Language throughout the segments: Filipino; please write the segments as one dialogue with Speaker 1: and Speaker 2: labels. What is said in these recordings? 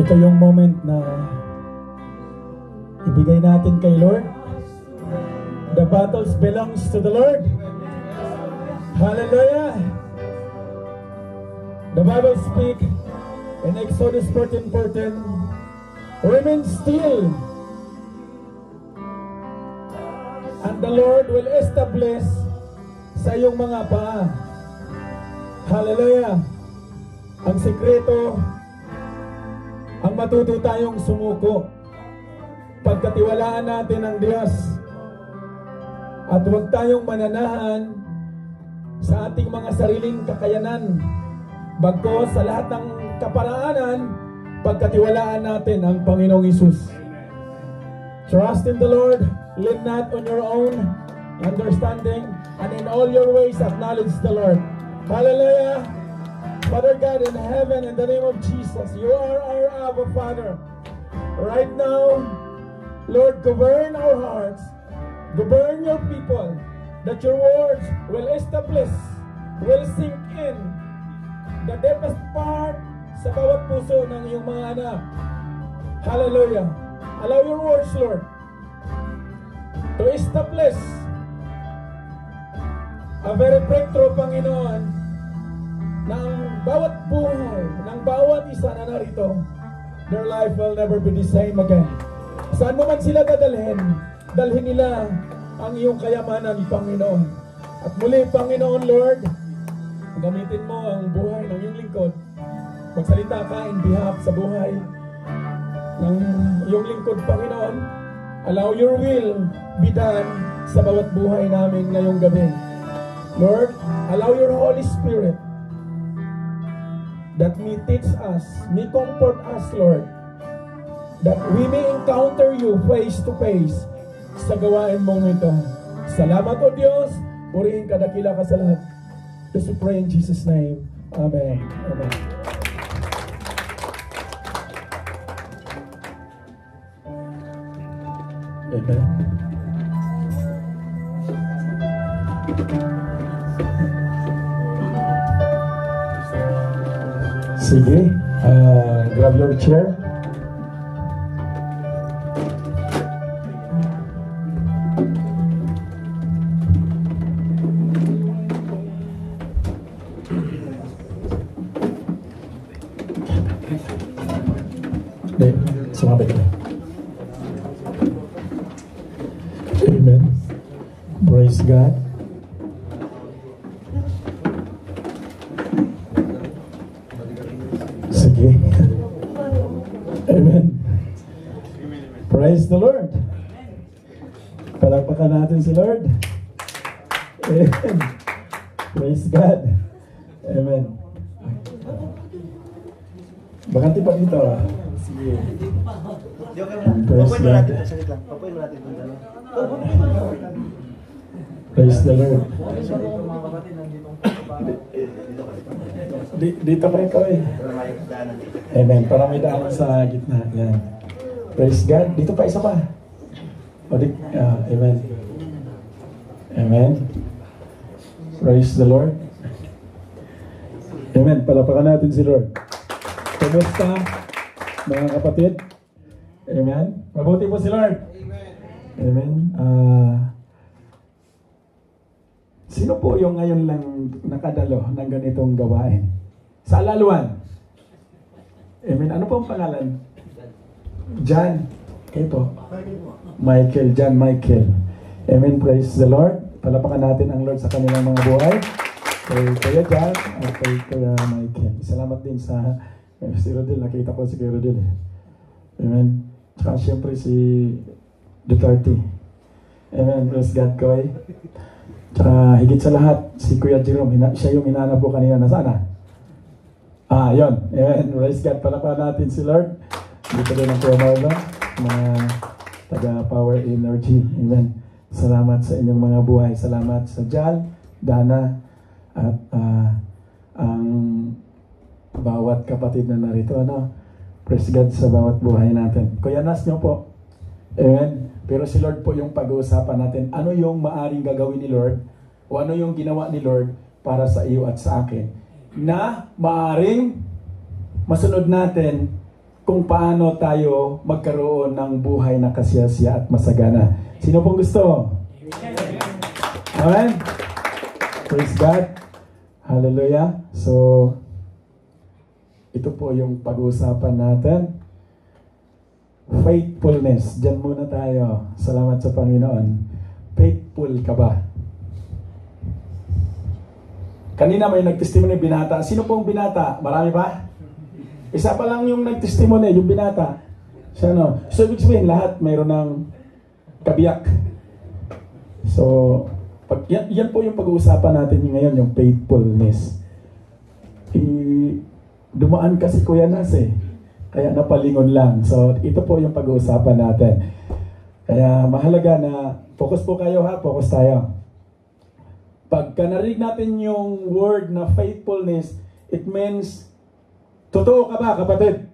Speaker 1: Ito yung moment na ibigay natin kay Lord. The battles belongs to the Lord. Hallelujah! The Bible speak in Exodus 14:14, remain still, and the Lord will establish sa iyong mga paa. Hallelujah! Ang sikreto, ang matuto tayong sumuko, pagkatiwalaan natin ang Diyos, at huwag tayong mananahan sa ating mga sariling kakayanan, bagko sa lahat ng kaparaanan, pagkatiwalaan natin ang Panginoong Hesus. Trust in the Lord, lean not on your own understanding, and in all your ways acknowledge the Lord. Hallelujah! Father God in heaven, in the name of Jesus, you are our Abba Father. Right now, Lord, govern our hearts, govern your people, that your words will establish, will sink in the deepest part sa bawat puso ng iyong mga anak. Hallelujah. Allow your words, Lord, to establish a very breakthrough, Panginoon, ng bawat buhay, ng bawat isa na narito. Their life will never be the same again. Saan mo man sila dadalhin, dalhin nila ang iyong kayamanan, Panginoon. At muli, Panginoon, Lord, gamitin mo ang buhay ng iyong lingkod. Magsalita ka in behalf sa buhay ng iyong lingkod, Panginoon. Allow your will be done sa bawat buhay namin ngayong gabi. Lord, allow your Holy Spirit that may teach us, may comfort us, Lord, that we may encounter you face to face sa gawain mong ito. Salamat, O Diyos. Purihin ka, dakila ka sa lahat. Just we pray in Jesus' name. Amen. Amen. Amen. Sige, grab your chair. Sumabit ka. Amen. Praise God. Sige. Amen. Praise the Lord. Palakpakan natin si Lord. Amen. Praise God. Amen. Bakanti pa dito. Sige. Praise God. Praise the Lord. Dito pa ikaw eh. Amen. Para may daan sa gitna. Yan. Praise God. Dito pa isa pa. Amen. Amen. Praise the Lord. Amen. Palapakan natin si Lord. Kumusta, mga kapatid? Amen. Mabuti po si Lord. Amen. Sino po yung ngayon lang nakadalo ng ganitong gawain? Sa Alaluan. Amen. Ano po ang pangalan? John. Kayo po. Michael. John Michael. Amen. Praise the Lord. Palapakan natin ang Lord sa kanilang mga buhay. Kay Kuya John at kay Kuya Michael. Salamat din sa si Rodel. Nakita ko si Kuya Rodel. Amen. Tsaka siyempre si Duterte. Amen. Praise God, Koy. Tsaka higit sa lahat, si Kuya Jerome. Siya yung hinanap ko kanina na sana. Yun. Amen. Praise God. Palapakan natin si Lord. Dito din ang Kuya Marlon, mga taga-Power Energy. Amen. Salamat sa inyong mga buhay. Salamat sa Jal, Dana, at ang bawat kapatid na narito. Praise God sa bawat buhay natin. Kuya Nas nyo po. Amen. Pero si Lord po yung pag-uusapan natin. Ano yung maaring gagawin ni Lord o ano yung ginawa ni Lord para sa iyo at sa akin na maaring masunod natin kung paano tayo magkaroon ng buhay na kasiyasiya at masagana. Sino pong gusto? Amen? Praise God. Hallelujah. So, ito po yung pag-uusapan natin. Faithfulness. Diyan muna tayo. Salamat sa Panginoon. Faithful ka ba? Kanina may nag-testimony binata. Sino pong binata? Marami ba? Isa pa lang yung nag-testimony, yung binata. Siya no? So, ibig sabihin, lahat mayroon ng kabiyak. So, yan po yung pag-uusapan natin ngayon, yung faithfulness. Dumaan kasi Kuya Nas kaya napalingon lang. So, ito po yung pag-uusapan natin. Kaya mahalaga na focus po kayo ha, focus tayo. Pagka narinig natin yung word na faithfulness, it means, totoo ka ba, kapatid?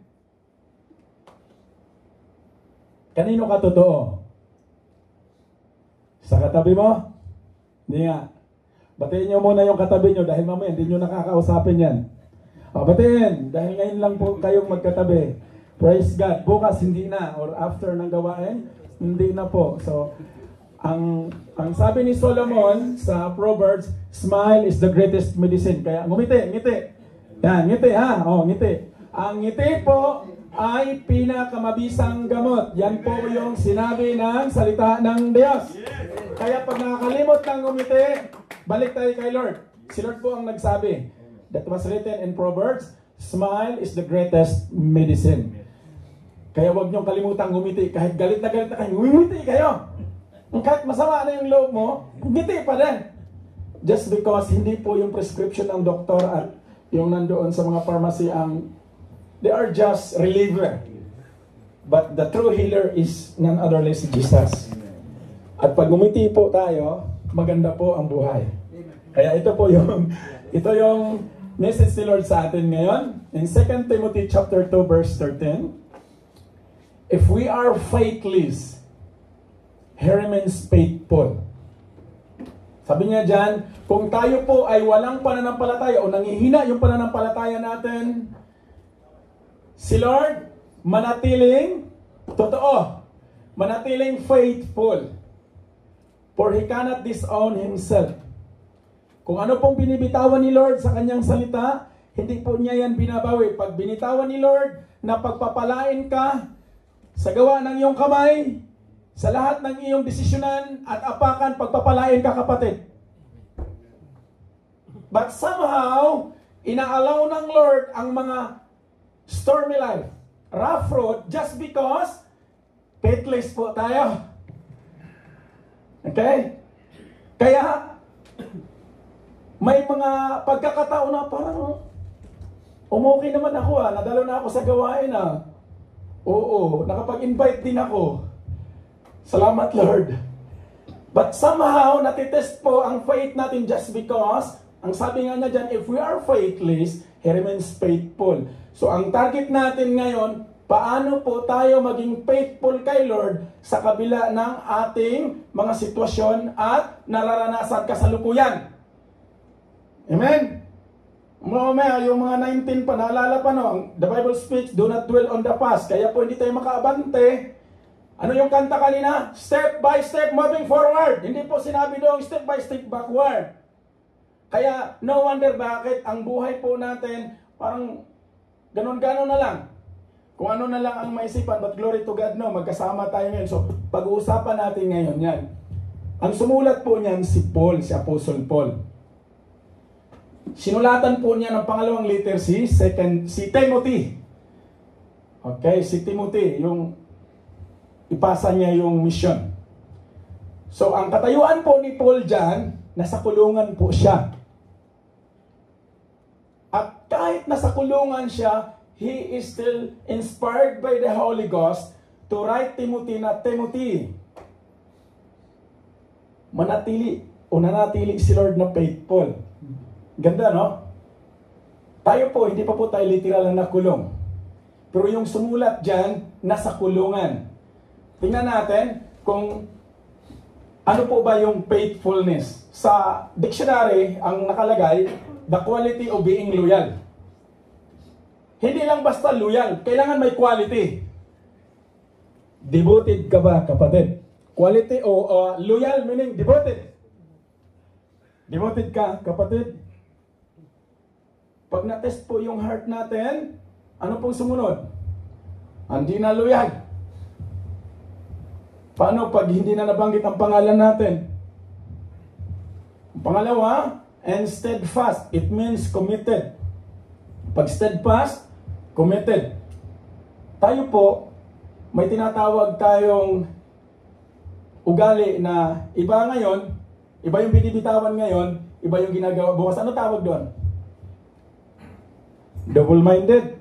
Speaker 1: Kanino ka totoo? Sa katabi mo? Hindi nga. Batiin nyo muna yung katabi nyo dahil mamaya hindi nyo nakakausapin yan. Batiin, dahil ngayon lang po kayong magkatabi. Praise God. Bukas hindi na, or after ng gawain, hindi na po. So, ang sabi ni Solomon sa Proverbs, smile is the greatest medicine. Kaya ngiti. Yan, ngiti ha. Ngiti. Ang ngiti po ay pinakamabisang gamot. Yan po yung sinabi ng salita ng Diyos. Kaya pag nakakalimot ng ngumiti, balik tayo kay Lord. Si Lord po ang nagsabi. That was written in Proverbs, smile is the greatest medicine. Kaya huwag niyong kalimutan ngumiti. Kahit galit na kayo, ngumiti kayo. Kahit masama na yung loob mo, ngiti pa din. Just because hindi po yung prescription ng doktor at yung nandoon sa mga pharmacy they are just reliever. But the true healer is none other less Jesus. At pag ngumiti po tayo, maganda po ang buhay. Kaya ito yung message ni Lord sa atin ngayon. In 2 Timothy chapter 2 verse 13, if we are faithless, He remains faithful. Sabi niya dyan, kung tayo po ay walang pananampalataya o nangihina yung pananampalataya natin, si Lord manatiling totoo, manatiling faithful. For He cannot disown Himself. Kung ano pong binibitawan ni Lord sa kanyang salita, hindi po niya yan binabawi. Pag binitawan ni Lord na pagpapalain ka sa gawa ng iyong kamay, sa lahat ng iyong desisyonan at apakan, pagpapalain ka, kapatid. But somehow, inaalaw ng Lord ang mga stormy life, rough road, just because faithless po tayo. Okay? Kaya, may mga pagkakataon na parang umokay naman ako nadalo na ako sa gawain Oo, nakapag-invite din ako. Salamat Lord. But somehow, natitest po ang faith natin just because, ang sabi nga niya dyan, if we are faithless, He remains faithful. So ang target natin ngayon, paano po tayo maging faithful kay Lord sa kabila ng ating mga sitwasyon at nararanasan kasalukuyan. Amen? Mamaya, yung mga 19 pa, naalala pa no, the Bible speaks, do not dwell on the past. Kaya po hindi tayo makaabante. Ano yung kanta kanina? Step by step, moving forward. Hindi po sinabi doon, step by step backward. Kaya, no wonder bakit ang buhay po natin, parang ganon-ganon na lang. Kung ano na lang ang maisipan, but glory to God, no, magkasama tayo ngayon. So, pag-uusapan natin ngayon yan. Ang sumulat po niyan si Paul, si Apostle Paul. Sinulatan po niya ng pangalawang letter si Timothy. Okay, si Timothy, yung ipasa niya yung mission. So, ang katayuan po ni Paul dyan, nasa kulungan po siya. At kahit nasa kulungan siya, he is still inspired by the Holy Ghost to write Timothy na, Timothy, nanatili si Lord na faithful. Ganda, no? Tayo po, hindi pa po tayo literal na nakulong. Pero yung sumulat dyan, nasa kulungan. Tingnan natin kung ano po ba yung faithfulness. Sa dictionary, ang nakalagay, the quality of being loyal. Hindi lang basta loyal, kailangan may quality. Devoted ka ba, kapatid? Quality o loyal meaning devoted. Devoted ka, kapatid? Pag na-test po yung heart natin, ano pong sumunod? Hindi na loyal. Paano pag hindi na nabanggit ang pangalan natin? Pangalawa, and steadfast. It means committed. Pag steadfast, committed. Tayo po, may tinatawag tayong ugali na iba ngayon, iba yung binibitawan ngayon, iba yung ginagawa bukas. Ano tawag doon? Double-minded.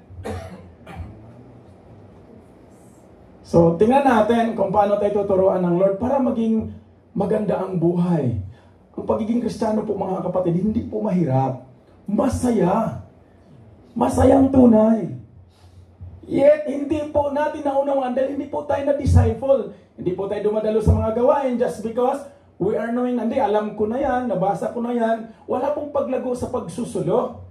Speaker 1: So, tingnan natin kung paano tayo tuturuan ng Lord para maging maganda ang buhay. Ang pagiging Kristiyano po mga kapatid, hindi po mahirap. Masaya. Masayang tunay. Yet, hindi po natin naunawaan dahil hindi po tayo na-disciple. Hindi po tayo dumadalo sa mga gawain just because we are knowing, hindi, alam ko na yan, nabasa ko na yan. Wala pong paglago sa pagsusulo.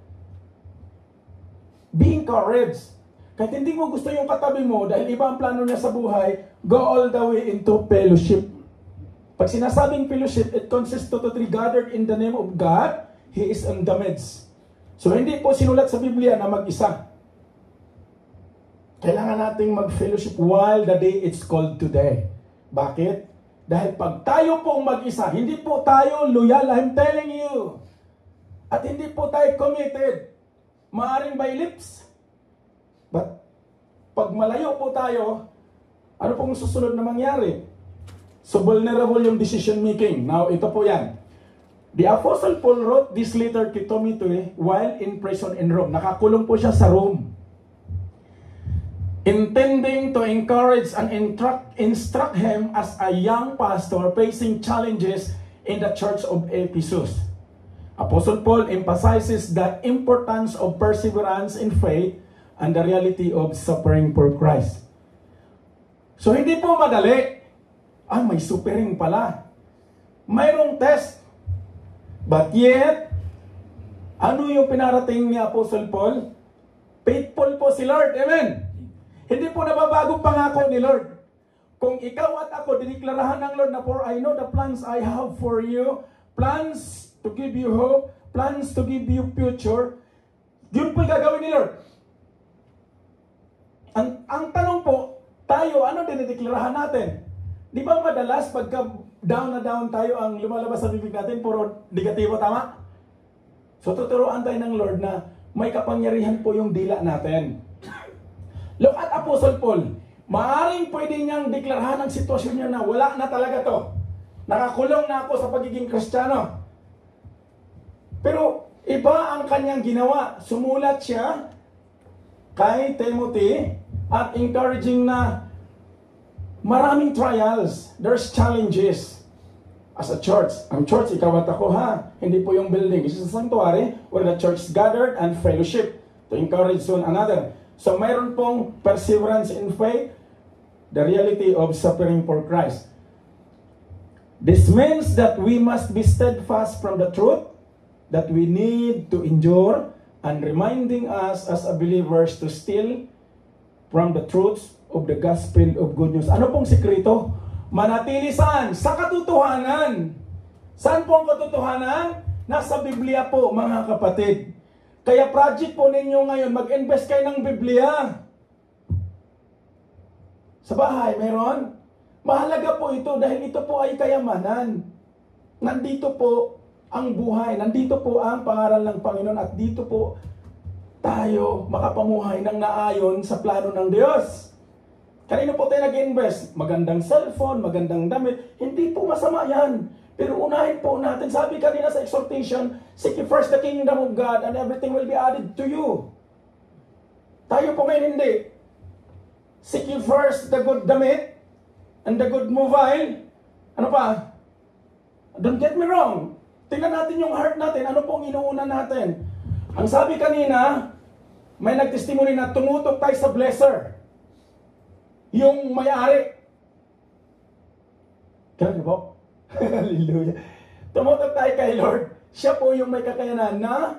Speaker 1: Be encouraged. Kahit hindi mo gusto yung katabi mo dahil iba ang plano niya sa buhay, go all the way into fellowship. Pag sinasabing fellowship, it consists of three gathered in the name of God, He is in the midst. So hindi po sinulat sa Biblia na mag-isa. Kailangan nating mag-fellowship while the day it's called today. Bakit? Dahil pag tayo pong mag-isa, hindi po tayo loyal, I'm telling you. At hindi po tayo committed. Maaring by lips. But pag malayo po tayo, ano pong susunod na mangyari? So vulnerable yung decision making. Now, ito po yan. The Apostle Paul wrote this letter to Timothy while in prison in Rome. Nakakulong po siya sa Rome. Intending to encourage and instruct him as a young pastor facing challenges in the church of Ephesus. Apostle Paul emphasizes the importance of perseverance in faith and the reality of suffering for Christ. So hindi po madali. May suffering pala. Mayroong test. But yet, ano yung pinarating ni Apostle Paul? Faithful po si Lord. Amen. Hindi po nababagong pangako ni Lord. Kung ikaw at ako, diniklarahan ng Lord na for I know the plans I have for you, plans to give you hope, plans to give you future, yun po yung gagawin ni Lord. Ang tanong po, tayo, ano dinideklarahan natin? Di ba madalas pagka down na down tayo, ang lumalabas sa bibig natin, puro negatibo, tama? So tuturuan tayo ng Lord na may kapangyarihan po yung dila natin. Look at Apostle Paul. Maaring pwede niyang deklarahan ang sitwasyon niya na wala na talaga to. Nakakulong na ako sa pagiging Kristiyano. Pero iba ang kanyang ginawa. Sumulat siya kay Timothy at encouraging na maraming trials. There's challenges. As a church. Ang church, ikaw at ako ha. Hindi po yung building. This is a sanctuary where the church is gathered and fellowship to encourage one another. So mayroon pong perseverance in faith, the reality of suffering for Christ. This means that we must be steadfast from the truth, that we need to endure, and reminding us as a believers to steal from the truths of the gospel of good news. Ano pong sikreto? Manatili saan? Sa katotohanan. Saan po ang katotohanan? Nasa Biblia po, mga kapatid. Kaya project po ninyo ngayon, mag-invest kayo ng Biblia. Sa bahay, meron? Mahalaga po ito dahil ito po ay kayamanan. Nandito po ang buhay, nandito po ang pangaral ng Panginoon at dito po tayo makapamuhay ng naayon sa plano ng Diyos. Kanino po tayo nag-invest? Magandang cellphone, magandang damit, hindi po masama yan. Pero unahin po natin, sabi kanina sa exhortation, seek first the kingdom of God and everything will be added to you. Tayo po ngayon hindi. Seek first the good damit and the good mobile. Ano pa? Don't get me wrong. Tingnan natin yung heart natin. Ano pong inuuna natin? Ang sabi kanina, may nagtestimony na tumutok tayo sa blesser. Yung may-ari. Kaya po? Hallelujah. Tumutok tayo kay Lord. Siya po yung may kakayanan na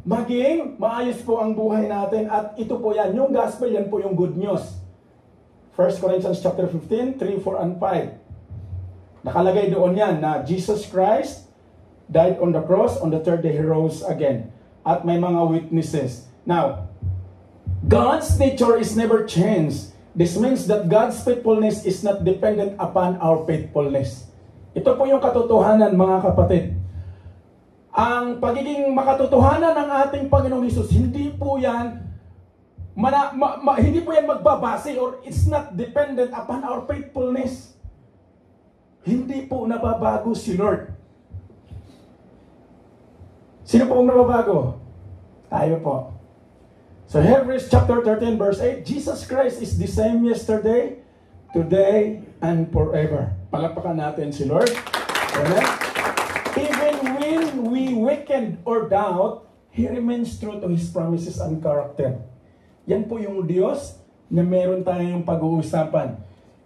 Speaker 1: maging maayos po ang buhay natin. At ito po yan, yung gospel, yan po yung good news. 1 Corinthians chapter 15, 3, 4, and 5. Nakalagay doon yan na Jesus Christ died on the cross, on the third day He rose again. At may mga witnesses. Now, God's nature is never changed. This means that God's faithfulness is not dependent upon our faithfulness. Ito po yung katotohanan, mga kapatid. Ang pagiging makatotohanan ng ating Panginoong Hesus, hindi po yan hindi po yan magbabase or it's not dependent upon our faithfulness. Hindi po nababago si Lord. Sino po ang nababago? Tayo po. So Hebrews chapter 13 verse 8, Jesus Christ is the same yesterday, today, and forever. Palakpakan natin si Lord. Amen? Even when we weaken or doubt, He remains true to His promises and character. Yan po yung Diyos na meron tayong pag-uusapan.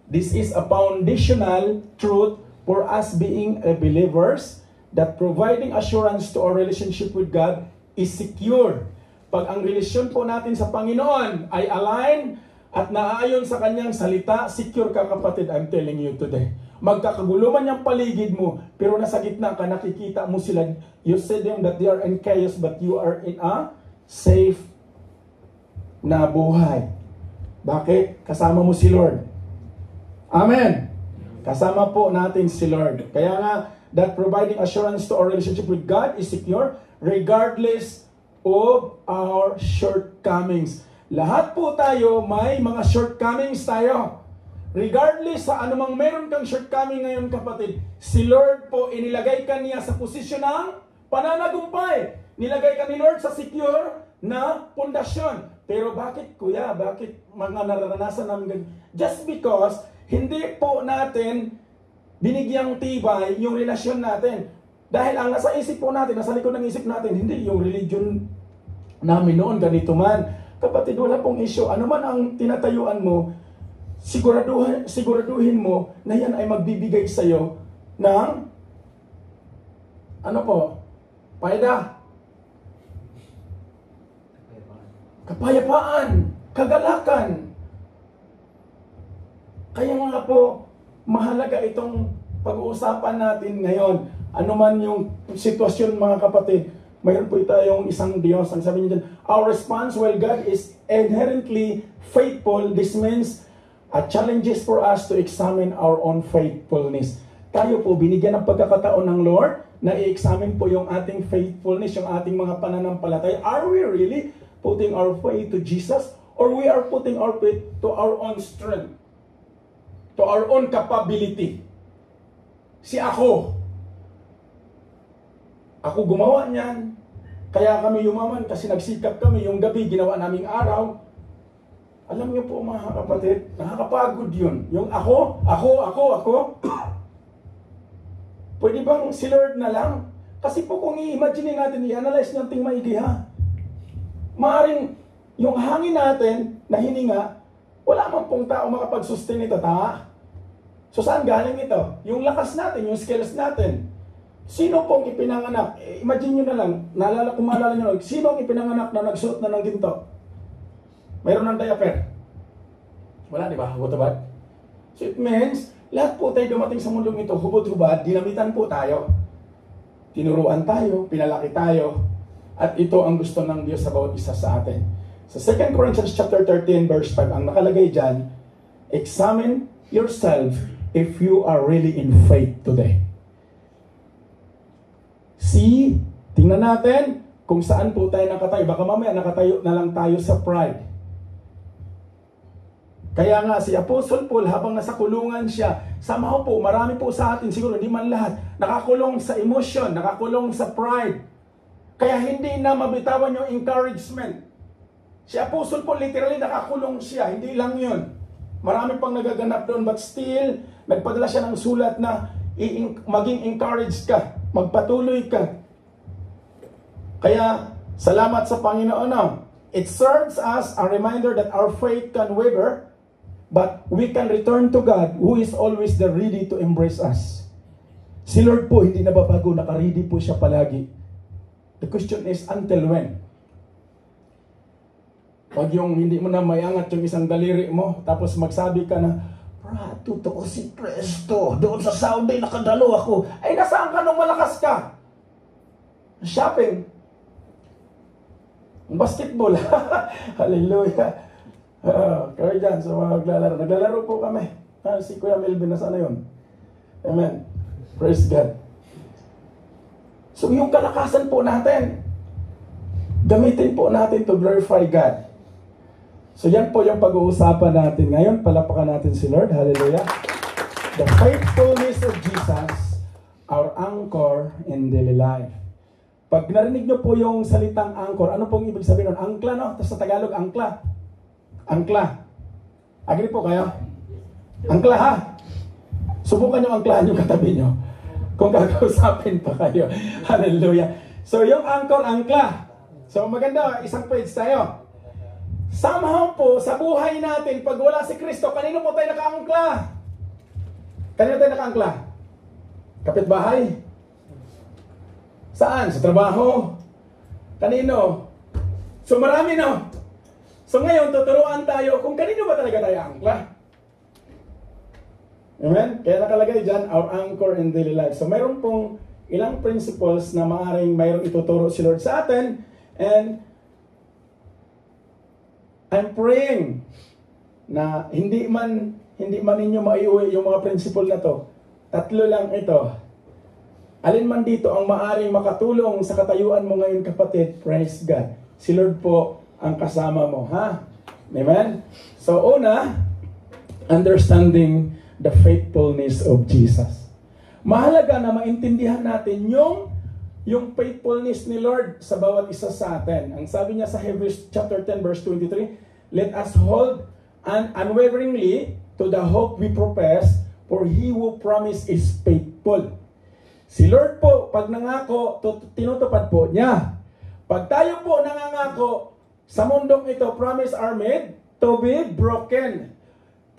Speaker 1: This is a foundational truth for us being a believers that providing assurance to our relationship with God is secure. Pag ang relasyon po natin sa Panginoon ay align at naayon sa Kanyang salita, secure ka kapatid, I'm telling you today. Magkakagulo man yung paligid mo, pero nasa gitna ka, nakikita mo sila. You see them that they are in chaos, but you are in a safe na buhay. Bakit? Kasama mo si Lord. Amen. Kasama po natin si Lord. Kaya nga, that providing assurance to our relationship with God is secure regardless of our shortcomings. Lahat po tayo may mga shortcomings tayo. Regardless sa anumang meron kang shortcoming ngayon kapatid, si Lord po inilagay ka niya sa posisyon ng pananagumpay. Nilagay ka ni Lord sa secure na pundasyon. Pero bakit kuya, bakit mga nararanasan namin ganyan? Just because hindi po natin binigyang tibay yung relasyon natin. Dahil ang nasa isip po natin, nasa likod ng isip natin, hindi yung religion namin noon, ganito man. Kapatid, wala pong issue. Ano man ang tinatayuan mo, siguraduhin mo na yan ay magbibigay sa'yo ng ano po? Paeda. Kapayapaan. Kagalakan. Kaya nga po, mahalaga itong pag-uusapan natin ngayon. Ano man yung sitwasyon mga kapatid, mayroon po tayong isang Diyos. Ang sabi niya dyan, our response, while God is inherently faithful, this means challenges for us to examine our own faithfulness. Tayo po, binigyan ng pagkakataon ng Lord na i-examine po yung ating faithfulness, yung ating mga pananampalataya. Are we really putting our faith to Jesus? Or we are putting our faith to our own strength? To our own capability? Si ako gumawa niyan. Kaya kami yumaman kasi nagsikap kami. Yung gabi, ginawa naming araw. Alam niyo po mga kapatid, nakakapagod yun. Yung ako. Pwede bang si Lord na lang? Kasi po kung i-imagine natin, i-analyze natin maigi ha. Maaring yung hangin natin na hininga, wala man pong tao makapag-sustain ito, ta? So saan galing ito? Yung lakas natin, yung skills natin. Sino pong ipinanganak? Imagine nyo na lang, kung maalala nyo, sino ang ipinanganak na nagsuot na ng ginto? Mayroon ng diaper. Wala, di ba? Hubot-hubad. So it means, lahat po tayo dumating sa mundong ito, hubot-hubad, dinamitan po tayo. Tinuruan tayo, pinalaki tayo. At ito ang gusto ng Diyos sa bawat isa sa atin. Sa 2 Corinthians chapter 13 verse 5, ang nakalagay dyan, examine yourself if you are really in faith today. See, tingnan natin kung saan po tayo nakatayo. Baka mamaya nakatayo na lang tayo sa pride. Kaya nga si Apostle Paul habang nasa kulungan siya, somehow po, marami po sa atin, siguro hindi man lahat, nakakulong sa emotion, nakakulong sa pride. Kaya hindi na mabitawan yung encouragement. Si Apostle Paul literally nakakulong siya, hindi lang yun. Marami pang nagaganap doon, but still, nagpadala siya ng sulat na maging encouraged ka, magpatuloy ka. Kaya, salamat sa Panginoon. It serves us a reminder that our faith can waver, but we can return to God who is always there ready to embrace us. Si Lord po, hindi nababago, naka-ready po siya palagi. The question is, until when? Wag yung hindi mo na mayangat yung isang daliri mo, tapos magsabi ka na, Brad, totoo si Presto. Doon sa Saudi, nakadalo ako. Ay, nasaan ka nung malakas ka? Shopping. Basketball. Hallelujah. Kaya dyan, sa mga naglalaro. Naglalaro po kami. Si Kuya Melvin, nasaan na yun? Amen. Praise God. So, yung kalakasan po natin, gamitin po natin to glorify God. So yan po yung pag-uusapan natin ngayon. Palapakan natin si Lord. Hallelujah. The faithfulness of Jesus, our anchor in daily life. Pag narinig nyo po yung salitang anchor, ano pong ibig sabihin nun? Angkla, no? Tapos sa Tagalog, angkla. Angkla. Agree po kayo? Angkla, ha? Subukan nyo angklahan yung katabi nyo. Kung kakausapin pa kayo. Hallelujah. So yung anchor, angkla. So maganda, isang page tayo. Somehow po, sa buhay natin, pag wala si Kristo, kanino po tayo nakaangkla? Kanino tayo nakaangkla? Kapitbahay? Saan? Sa trabaho? Kanino? So marami, no? So ngayon, tuturuan tayo kung kanino ba talaga tayo angkla. Amen? Kaya nakalagay dyan, our anchor in daily life. So mayroon pong ilang principles na maaaring mayroong ituturo si Lord sa atin. And I'm praying na hindi man ninyo maiuwi yung mga principle na to. Tatlo lang ito. Alin man dito ang maaring makatulong sa katayuan mo ngayon, kapatid, praise God. Si Lord po ang kasama mo, ha? Amen? So una, understanding the faithfulness of Jesus. Mahalaga na maintindihan natin yung faithfulness ni Lord sa bawat isa sa atin. Ang sabi niya sa Hebrews chapter 10 verse 23, let us hold unwaveringly to the hope we profess, for He who promised is faithful. Si Lord po, pag nangako, tinutupad po niya. Pag tayo po nangangako, sa mundong ito, promise are made to be broken.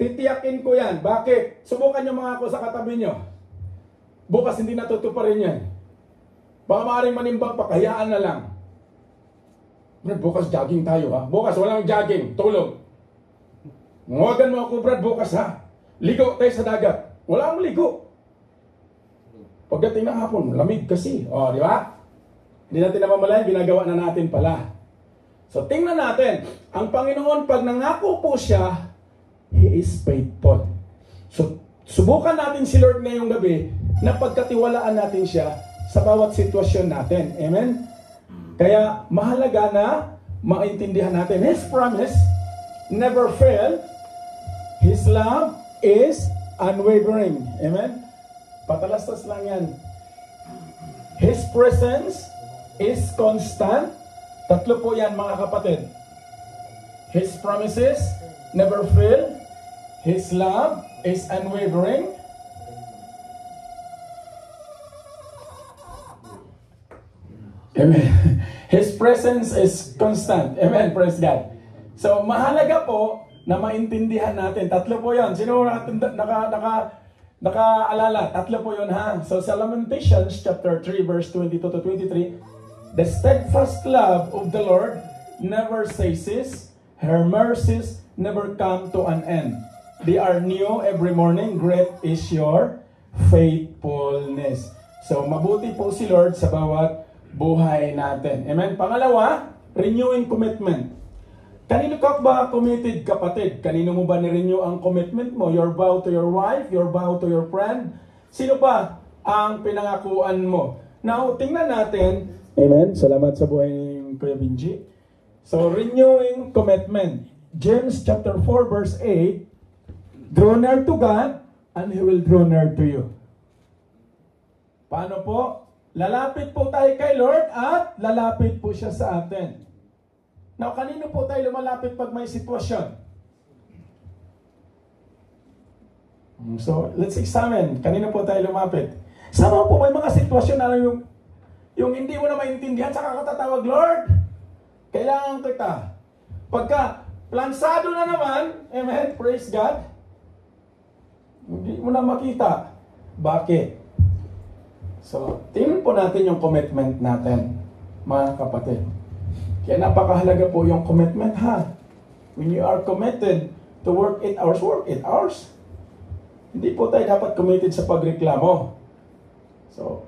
Speaker 1: Titiyakin ko yan. Bakit? Subukan nyo mangako sa katabi nyo. Bukas hindi natutuparin yan. Baka maaaring manimbang, pakayaan na lang. Brad, bukas jogging tayo, ha? Bukas walang jogging, tulog. Ngawagan mo ako, Brad, bukas, ha? Ligo tayo sa dagat. Wala akong ligo. Pagdating ng hapon, lamig kasi. O, di ba? Hindi natin namamalayan, ginagawa na natin pala. So, tingnan natin. Ang Panginoon, pag nangako po siya, He is faithful. So, subukan natin si Lord ngayong gabi na pagkatiwalaan natin siya sa bawat sitwasyon natin. Amen? Kaya mahalaga na maintindihan natin His promise never fail. His love is unwavering. Amen? Patalastas lang yan. His presence is constant. Tatlo po yan, mga kapatid. His promises never fail. His love is unwavering. Amen. His presence is constant. Amen. Praise God. So, mahalaga po na maintindihan natin. Tatlo po yun. Sino nakaalala? Tatlo po yun, ha? So, sa Lamentations chapter 3 verse 22 to 23, the steadfast love of the Lord never ceases. Her mercies never come to an end. They are new every morning. Great is your faithfulness. So, mabuti po si Lord sa bawat buhay natin. Amen? Pangalawa, renewing commitment. Kanino ka ba committed, kapatid? Kanino mo ba ni-renew ang commitment mo? Your vow to your wife, your vow to your friend? Sino ba ang pinangakuan mo? Now, tingnan natin. Amen? Salamat sa buhay ni Kuya Benji. So, renewing commitment. James chapter 4 verse 8, draw near to God and He will draw near to you. Paano po? Lalapit po tayo kay Lord at lalapit po siya sa atin. Now, kanino po tayo lumalapit pag may sitwasyon? So, let's examine. Kanino po tayo lumapit? Sama po may mga sitwasyon na yung hindi mo na maintindihan, saka ka tatawag, Lord, kailangan kita. Pagka plansado na naman, amen, praise God, hindi mo na makita. Bakit? So, tingnan po natin yung commitment natin, mga kapatid. Kaya napakahalaga po yung commitment, ha? When you are committed to work 8 hours, work 8 hours. Hindi po tayo dapat committed sa pagreklamo. So,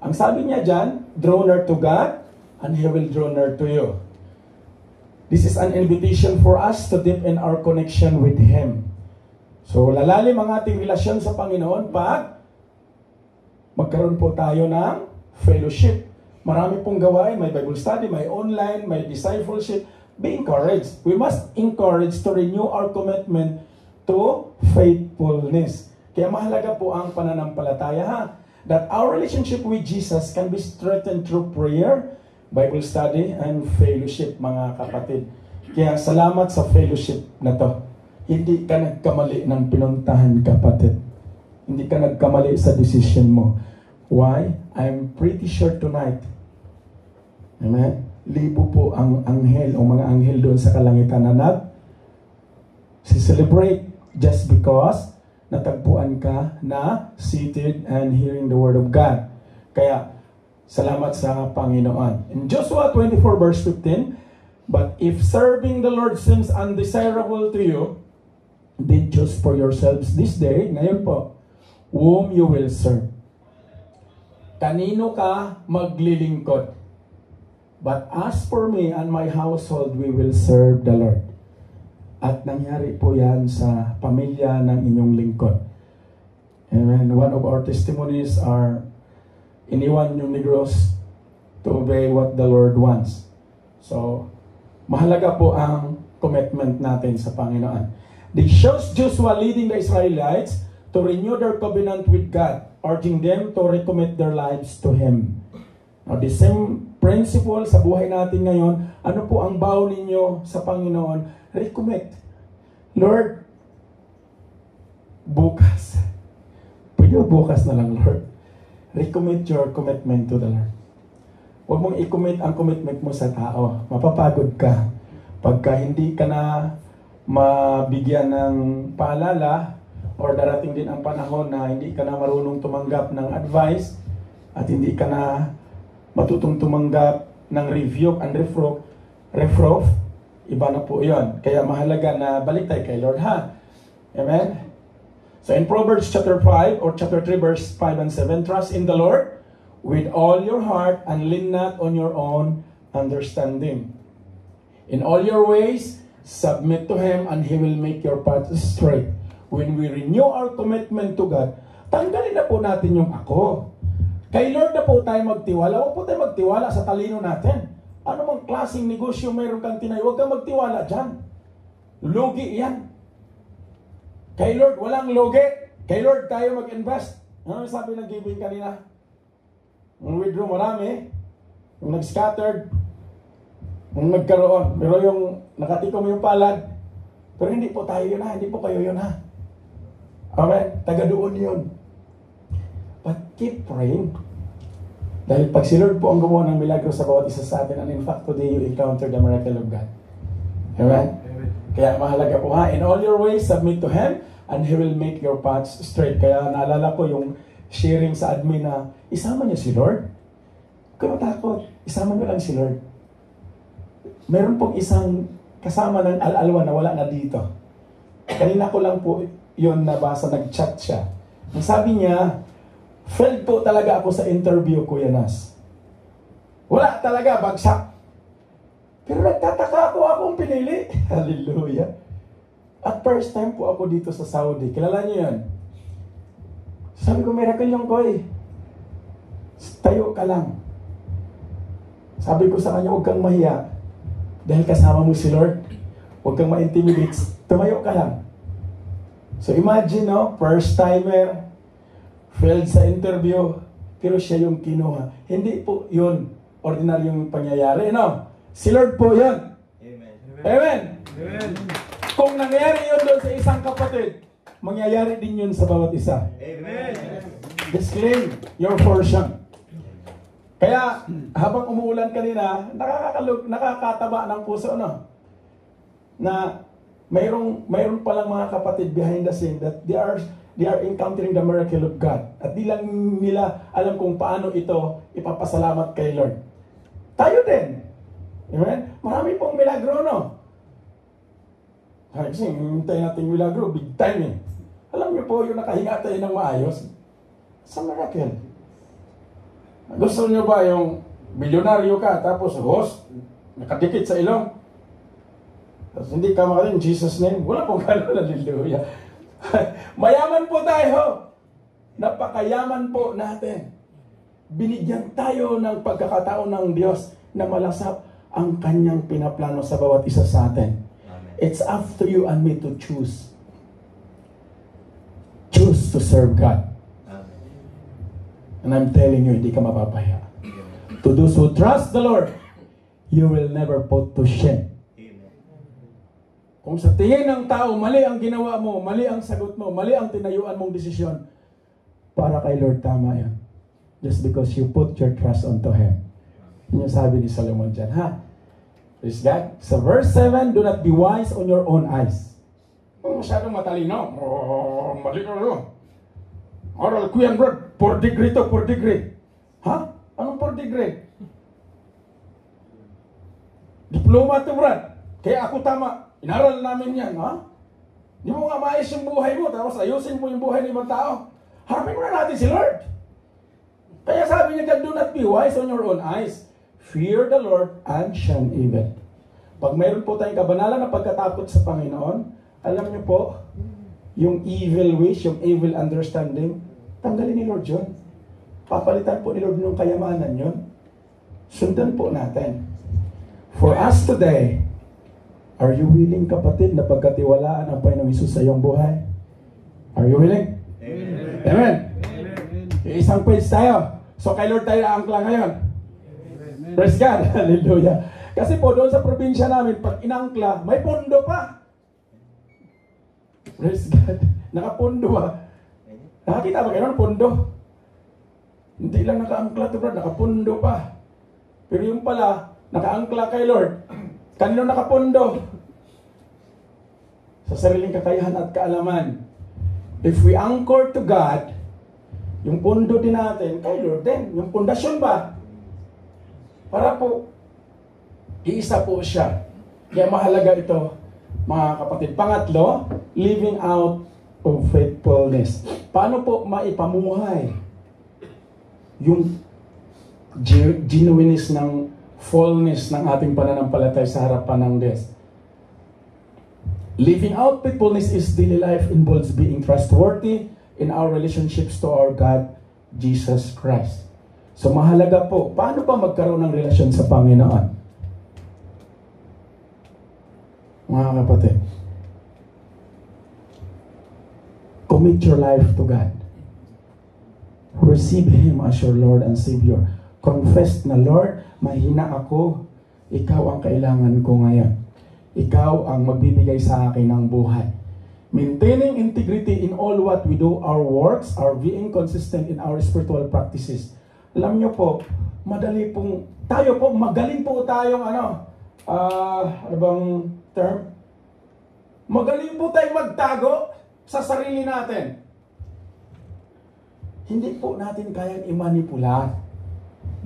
Speaker 1: ang sabi niya dyan, draw near to God, and He will draw near to you. This is an invitation for us to deepen our connection with Him. So, lalalim ang ating relasyon sa Panginoon pag magkaroon po tayo ng fellowship. Marami pong gawain, may Bible study, may online, may discipleship. Be encouraged. We must encourage to renew our commitment to faithfulness. Kaya mahalaga po ang pananampalataya, ha? That our relationship with Jesus can be strengthened through prayer, Bible study, and fellowship, mga kapatid. Kaya salamat sa fellowship na to. Hindi ka nagkamali ng pinuntahan, kapatid. Hindi ka nagkamali sa decision mo. Why? I'm pretty sure tonight, amen, libo po ang anghel o mga anghel doon sa kalangitan na celebrate just because natagpuan ka na seated and hearing the word of God. Kaya, salamat sa Panginoon. In Joshua 24 verse 15, but if serving the Lord seems undesirable to you, then choose for yourselves this day, ngayon po, whom you will serve. Kanino ka maglilingkod? But as for me and my household, we will serve the Lord. At nangyari po yan sa pamilya ng inyong lingkod. Amen. One of our testimonies are iniwan yung Negros to obey what the Lord wants. So, mahalaga po ang commitment natin sa Panginoon. This shows Joshua leading the Israelites to renew their covenant with God, urging them to recommit their lives to Him. Now, the same principle sa buhay natin ngayon, ano po ang vow ninyo sa Panginoon? Recommit. Lord, bukas. Pwede bukas na lang, Lord. Recommit your commitment to the Lord. Huwag mong i-commit ang commitment mo sa tao. Mapapagod ka. Pagka hindi ka na mabigyan ng paalala, or darating din ang panahon na hindi ka na marunong tumanggap ng advice, at hindi ka na matutong tumanggap ng rebuke and reproof, iba na po yun. Kaya mahalaga na balik tayo kay Lord, ha? Amen? So in Proverbs chapter 5 or chapter 3 verse 5 and 7, trust in the Lord with all your heart and lean not on your own understanding. In all your ways, submit to Him and He will make your paths straight. When we renew our commitment to God, tanggalin na po natin yung ako. Kay Lord na po tayo magtiwala. Huwag po tayo magtiwala sa talino natin. Ano mang klaseng negosyo mayroon kang tinayo, huwag kang magtiwala dyan. Lugi yan. Kay Lord, walang lugi. Kay Lord tayo mag-invest. Ano sabi ng giving kanina? Yung withdraw marami, yung nag-scattered, yung nagkaroon, pero yung nakatikom yung palad, pero hindi po tayo yun, ha? Hindi po kayo yun, ha? Amen? Taga doon yun. But keep praying. Dahil pag si Lord po ang gumawa ng milagro sa bawat isa sa atin, and in fact today you encounter the miracle of God. Amen? Amen. Kaya mahalaga po, ha? In all your ways, submit to Him and He will make your paths straight. Kaya naalala ko yung sharing sa admin na isama niyo si Lord. Huwag ka matakot. Isama niyo lang si Lord. Meron pong isang kasama ng al-alwa na wala na dito. Kanina ko lang po yun nabasa, nag-chat siya. Ang sabi niya, failed po talaga ako sa interview, Kuya Nas. Wala talaga, bagsak. Pero nagtataka akong pinili. Hallelujah. At first time po ako dito sa Saudi. Kilala niyo yan? Sabi ko, miracle yung koy. Tayo ka lang. Sabi ko sa kanya, huwag kang mahiya. Dahil kasama mo si Lord. Huwag kang ma-intimidate. Tumayo ka lang. So imagine, no? First timer, failed sa interview, pero siya yung kinuha. Hindi po yun ordinaryong pangyayari, no? Si Lord po yun. Amen. Amen. Amen. Kung nangyayari yun doon sa isang kapatid, mangyayari din yun sa bawat isa. Amen. Just claim your portion. Kaya, habang umuulan kanina, nakakataba ng puso, no? Na mayroon palang mga kapatid behind the scene that they are encountering the miracle of God. At di lang nila alam kung paano ito ipapasalamat kay Lord. Tayo din. Amen? Marami pong milagro, no? Kasi hintay natin milagro, big time eh. Alam niyo po, yung nakahinga tayo ng maayos, sa miracle. Gusto niyo ba yung bilyonaryo ka, tapos host, nakadikit sa ilong? Tapos hindi ka makalim, Jesus name, wala pong gano'n, hallelujah. Mayaman po tayo. Napakayaman po natin. Binigyan tayo ng pagkakataon ng Diyos na malasap ang kanyang pinaplano sa bawat isa sa atin.
Speaker 2: Amen.
Speaker 1: It's up to you and me to choose. Choose to serve God.
Speaker 2: Amen.
Speaker 1: And I'm telling you, hindi ka mapapahiya. To those who trust the Lord, you will never put to shame. Kung sa tingin ng tao, mali ang ginawa mo, mali ang sagot mo, mali ang tinayuan mong desisyon, para kay Lord tama yan. Just because you put your trust onto Him. Yun yung sabi ni Solomon dyan, ha? Praise God. Sa verse 7, do not be wise on your own eyes. Masyadong matalino. Mali ka rin. Oral ko yan, bro. 4 degree to 4 degree. Ha? Anong 4 degree? Diploma to, bro. Kaya ako tama. Inaral namin yan, ha? Di mo nga maayos yung buhay mo, tapos ayusin mo yung buhay ng ibang tao. Harapin mo na natin si Lord. Kaya sabi niya, do not be wise on your own eyes. Fear the Lord and shun evil. Pag mayroon po tayong kabanalan na pagkatakot sa Panginoon, alam niyo po, yung evil wish, yung evil understanding, tanggalin ni Lord yun. Papalitan po ni Lord yung kayamanan yun. Sundan po natin. For us today, are you willing, kapatid, na pagkatiwalaan ang Panginoong Hesus sa iyong buhay? Are you willing?
Speaker 2: Amen.
Speaker 1: Amen. Isang page tayo. So kay Lord tayo aangkla ngayon.
Speaker 3: Amen.
Speaker 1: Praise God. Hallelujah. Kasi po doon sa probinsya namin, pag inangkla, may pondo pa. Praise God. Nakapondo ba? Nakakita ba kayo ng pondo? Hindi lang nakaangkla to, bro. Nakapondo pa. Pero yung pala, nakaangkla kay Lord. Kanino nakapondo? Sa sariling kakayahan at kaalaman. If we anchor to God, yung pondo din natin, kay Lord din. Yung pundasyon ba? Para po, iisa po siya. Kaya mahalaga ito, mga kapatid. Pangatlo, living out of faithfulness. Paano po maipamuhay yung genuineness ng fullness ng ating pananampalatay sa harapan ng Diyos? Living out faithfulness is daily life involves being trustworthy in our relationships to our God, Jesus Christ. So mahalaga po, paano ba magkaroon ng relasyon sa Panginoon? Mga kapatid, commit your life to God. Receive Him as your Lord and Savior. Confess na, Lord, mahina ako. Ikaw ang kailangan ko ngayon. Ikaw ang magbibigay sa akin ng buhay. Maintaining integrity in all what we do, our works, our being consistent in our spiritual practices. Alam niyo po, madali pong, tayo po, magaling po tayong ano bang term? Magaling po tayong magtago sa sarili natin. Hindi po natin kayang i-manipula.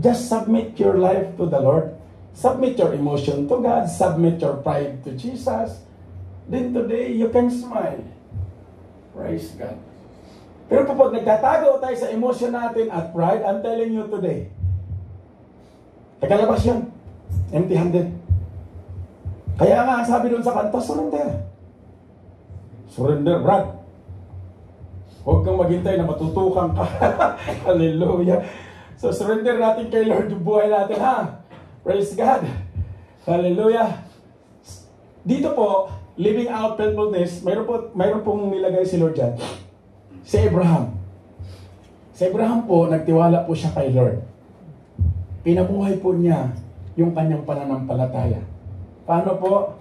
Speaker 1: Just submit your life to the Lord. Submit your emotion to God. Submit your pride to Jesus. Then today, you can smile. Praise God. Pero kapag nagtatago tayo sa emotion natin at pride, I'm telling you today, tagalabas yun. Empty-handed. Kaya nga, sabi doon sa kanta, surrender. Surrender, Brad. Huwag kang maghintay na matutukan ka. Hallelujah. So, surrender natin kay Lord yung buhay natin, ha? Praise God. Hallelujah. Dito po, living out faithfulness, mayroon pong nilagay si Lord dyan. Si Abraham. Si Abraham po, nagtiwala po siya kay Lord. Pinabuhay po niya yung kanyang pananampalataya. Paano po?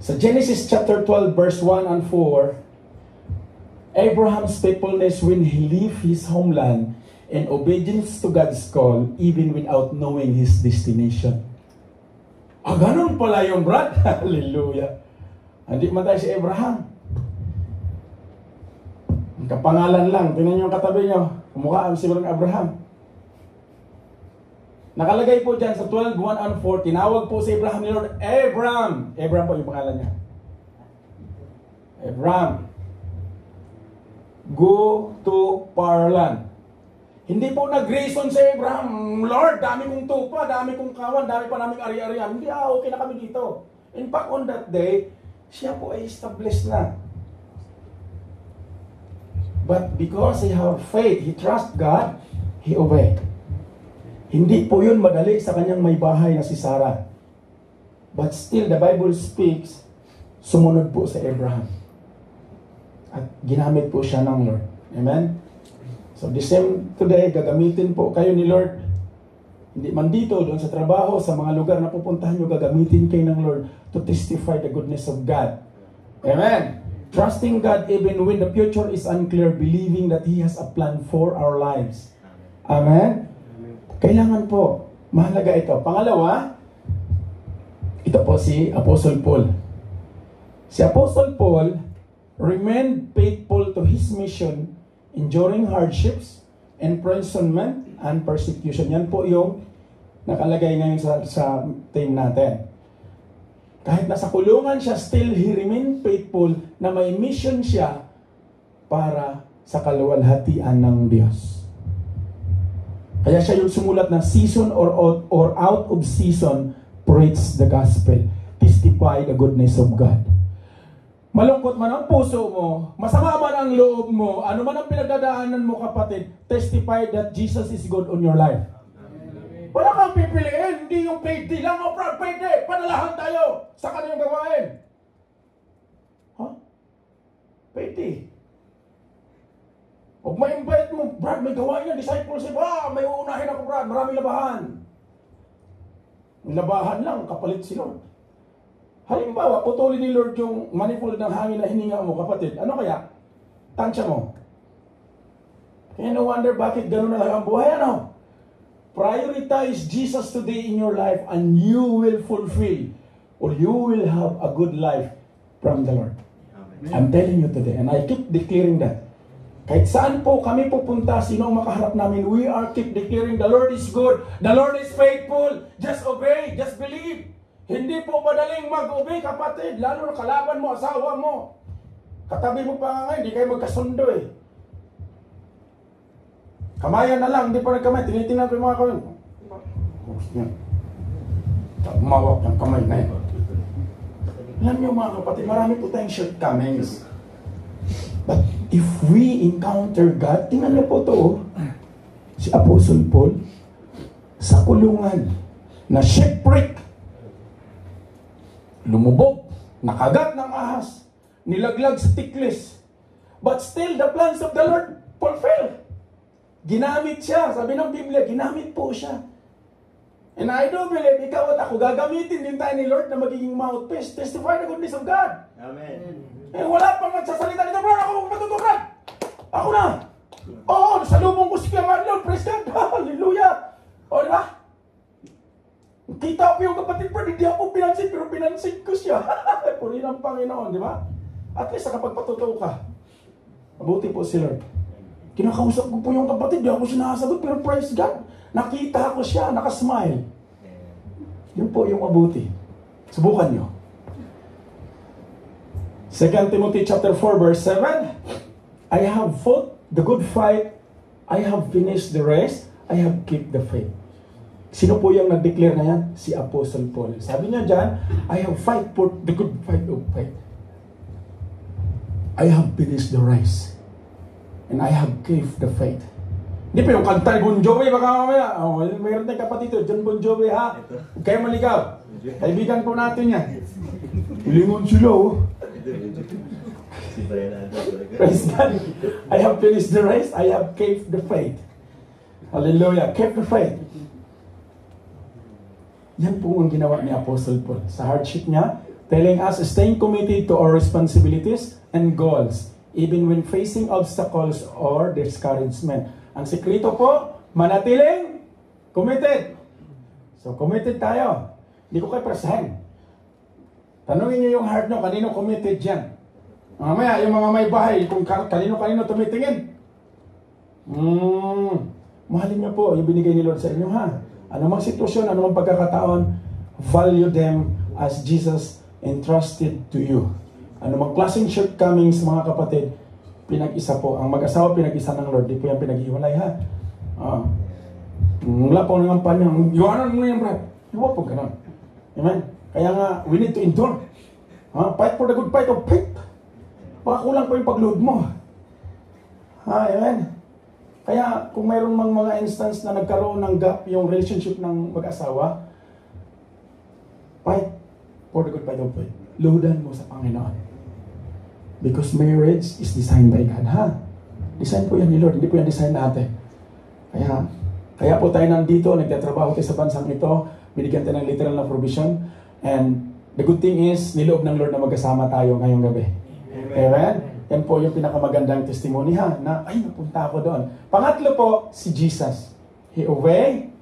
Speaker 1: Sa Genesis chapter 12, verse 1 and 4, Abraham's faithfulness when he left his homeland and obedience to God's call even without knowing his destination. Ganun pala yung Brad. Hallelujah. Hindi man tayo si Abraham. Ang kapangalan lang. Tingnan niyo yung katabi niyo. Kumukhaan siguro ng Abraham. Nakalagay po dyan sa 12:1 and 4. Tinawag po si Abraham ni Lord, Abraham. Abraham po yung pangalan niya. Abraham, go to Parlan. Hindi po nag-reason si Abraham, Lord, dami kong tupa, dami kong kawan, dami pa naming ari-arian. Hindi, okay na kami dito. In fact, on that day, siya po ay established na. But because he have faith, he trust God, he obeyed. Hindi po yun madali sa kanyang may bahay na si Sarah. But still, the Bible speaks, sumunod po sa Abraham. At ginamit po siya ng Lord. Amen? So the same today, gagamitin po kayo ni Lord. Hindi man dito, doon sa trabaho, sa mga lugar na pupuntahan nyo, gagamitin kayo ng Lord to testify the goodness of God. Amen? Trusting God even when the future is unclear, believing that He has a plan for our lives. Amen? Kailangan po, mahalaga ito. Pangalawa, ito po si Apostle Paul. Si Apostle Paul remained faithful to his mission, enduring hardships, imprisonment, and persecution. Yan po yung nakalagay ngayon sa team natin. Kahit nasa kulungan siya, still he remained faithful na may mission siya para sa kaluwalhatian ng Diyos. Kaya siya yung sumulat na season or out of season, preach the gospel, testify the goodness of God. Malungkot man ang puso mo, masama man ang loob mo, ano man ang pinagdadaanan mo kapatid, testify that Jesus is good on your life. Wala kang pipiliin, hindi yung pwede lang o proud pwede, panalahan tayo sa kanyang gawain. Huh? Pwede. Huwag ma-invite mo, Brad, may gawain yan, discipleship, may uunahin ako Brad, maraming labahan. May labahan lang, kapalit si Lord. Halimbawa, putulin ni Lord yung manifold ng hangin na hininga mo, kapatid. Ano kaya? Tansya mo. Kaya no wonder bakit gano'n na lang ang buhay, ano? Prioritize Jesus today in your life and you will fulfill or you will have a good life from the Lord. Amen. I'm telling you today, and I keep declaring that. Kahit saan po kami pupunta, sino ang makaharap namin, we are keep declaring, the Lord is good, the Lord is faithful, just obey, just believe. Hindi po madaling mag-obey, kapatid. Lalo na kalaban mo, asawa mo. Katabi mo pa nga ngayon, hindi kayo magkasundo eh. Kamayan na lang, hindi pa nagkamay. Tinitingnan ko yung mga kamay. Umawak ng kamay na yun. Alam niyo mga kapatid, marami po tayong shortcomings. But if we encounter God, tingnan niyo po ito, si Apostle Paul, sa kulungan, na shipwreck, lumubog, nakagat ng ahas, nilaglag sa tiklis. But still, the plans of the Lord fulfilled. Ginamit siya. Sabi ng Biblia, ginamit po siya. And I do believe, ikaw at ako, gagamitin din tayo ni Lord na magiging mouthpiece. Testify the goodness of God. Amen. Eh, wala pang magsasalita nito, bro, ako matutukan. Ako na. Oo, sa lubong ko si Lord, praise God. Hallelujah. O, diba? Kita ko yung kapatid pa, hindi ako pinansin, pero pinansin ko siya. Puri ng Panginoon, di ba? At least, kapag patutuo ka, mabuti po si Lord. Kinakausap ko po yung kapatid, di ako sinasagot, pero praise God, nakita ko siya, nakasmile. Yun po yung mabuti. Subukan nyo. 2 Timothy chapter 4, verse 7, I have fought the good fight, I have finished the race, I have kept the faith. Sino po yung nag-declare na yan? Si Apostle Paul. Sabi niya dyan, I have fight for the good fight of faith. I have finished the race. And I have kept the faith. Hindi pa yung kanta ni Bon Jovi, baka mamaya. Oh, mayroon tayong kapatid ito, John Bon Jovi ha. Huwag kayo maligaw. Kaibigan po natin yan. Lingon sila oh. Praise God. I have finished the race. I have kept the faith. Hallelujah. Kept the faith. Yan po ang ginawa ni Apostle Paul sa hardship niya, telling us staying committed to our responsibilities and goals, even when facing obstacles or discouragement. Ang sekreto po, manatiling committed. So, committed tayo. Hindi ko kayo prasahin. Tanungin niyo yung heart nyo, kanino committed yan? Mamaya, yung mga may bahay, kung kanino tumitingin. Mahalin niyo po yung binigay ni Lord sa inyo, ha? Anumang sitwasyon, anumang pagkakataon, value them as Jesus entrusted to you.
Speaker 2: Anumang klaseng shortcomings, mga kapatid, pinag-isa po. Ang mag-asawa, pinag-isa ng Lord. Di po yan pinag-iwalay, ha? Wala po ng panyang, iwanan mo yan, brad. Iwa po ganun. Amen? Kaya nga, we need to endure. Fight for the good fight of faith. Baka kulang po yung pag-load mo. Amen? Kaya, kung mayroon mang mga instance na nagkaroon ng gap yung relationship ng mag-asawa, fight for the good fight of faith. Loadan mo sa Panginoon. Because marriage is designed by God, ha? Design po yan ni Lord, hindi po yan design natin. Kaya po tayo nandito, nagtatrabaho tayo sa bansang ito, binigyan tayo ng literal na provision, and the good thing is, niloob ng Lord na magkasama tayo ngayong gabi. Amen? Yan po yung pinakamagandang testimony, ha? Na, ay, napunta ako doon. Pangatlo po, si Jesus. He obey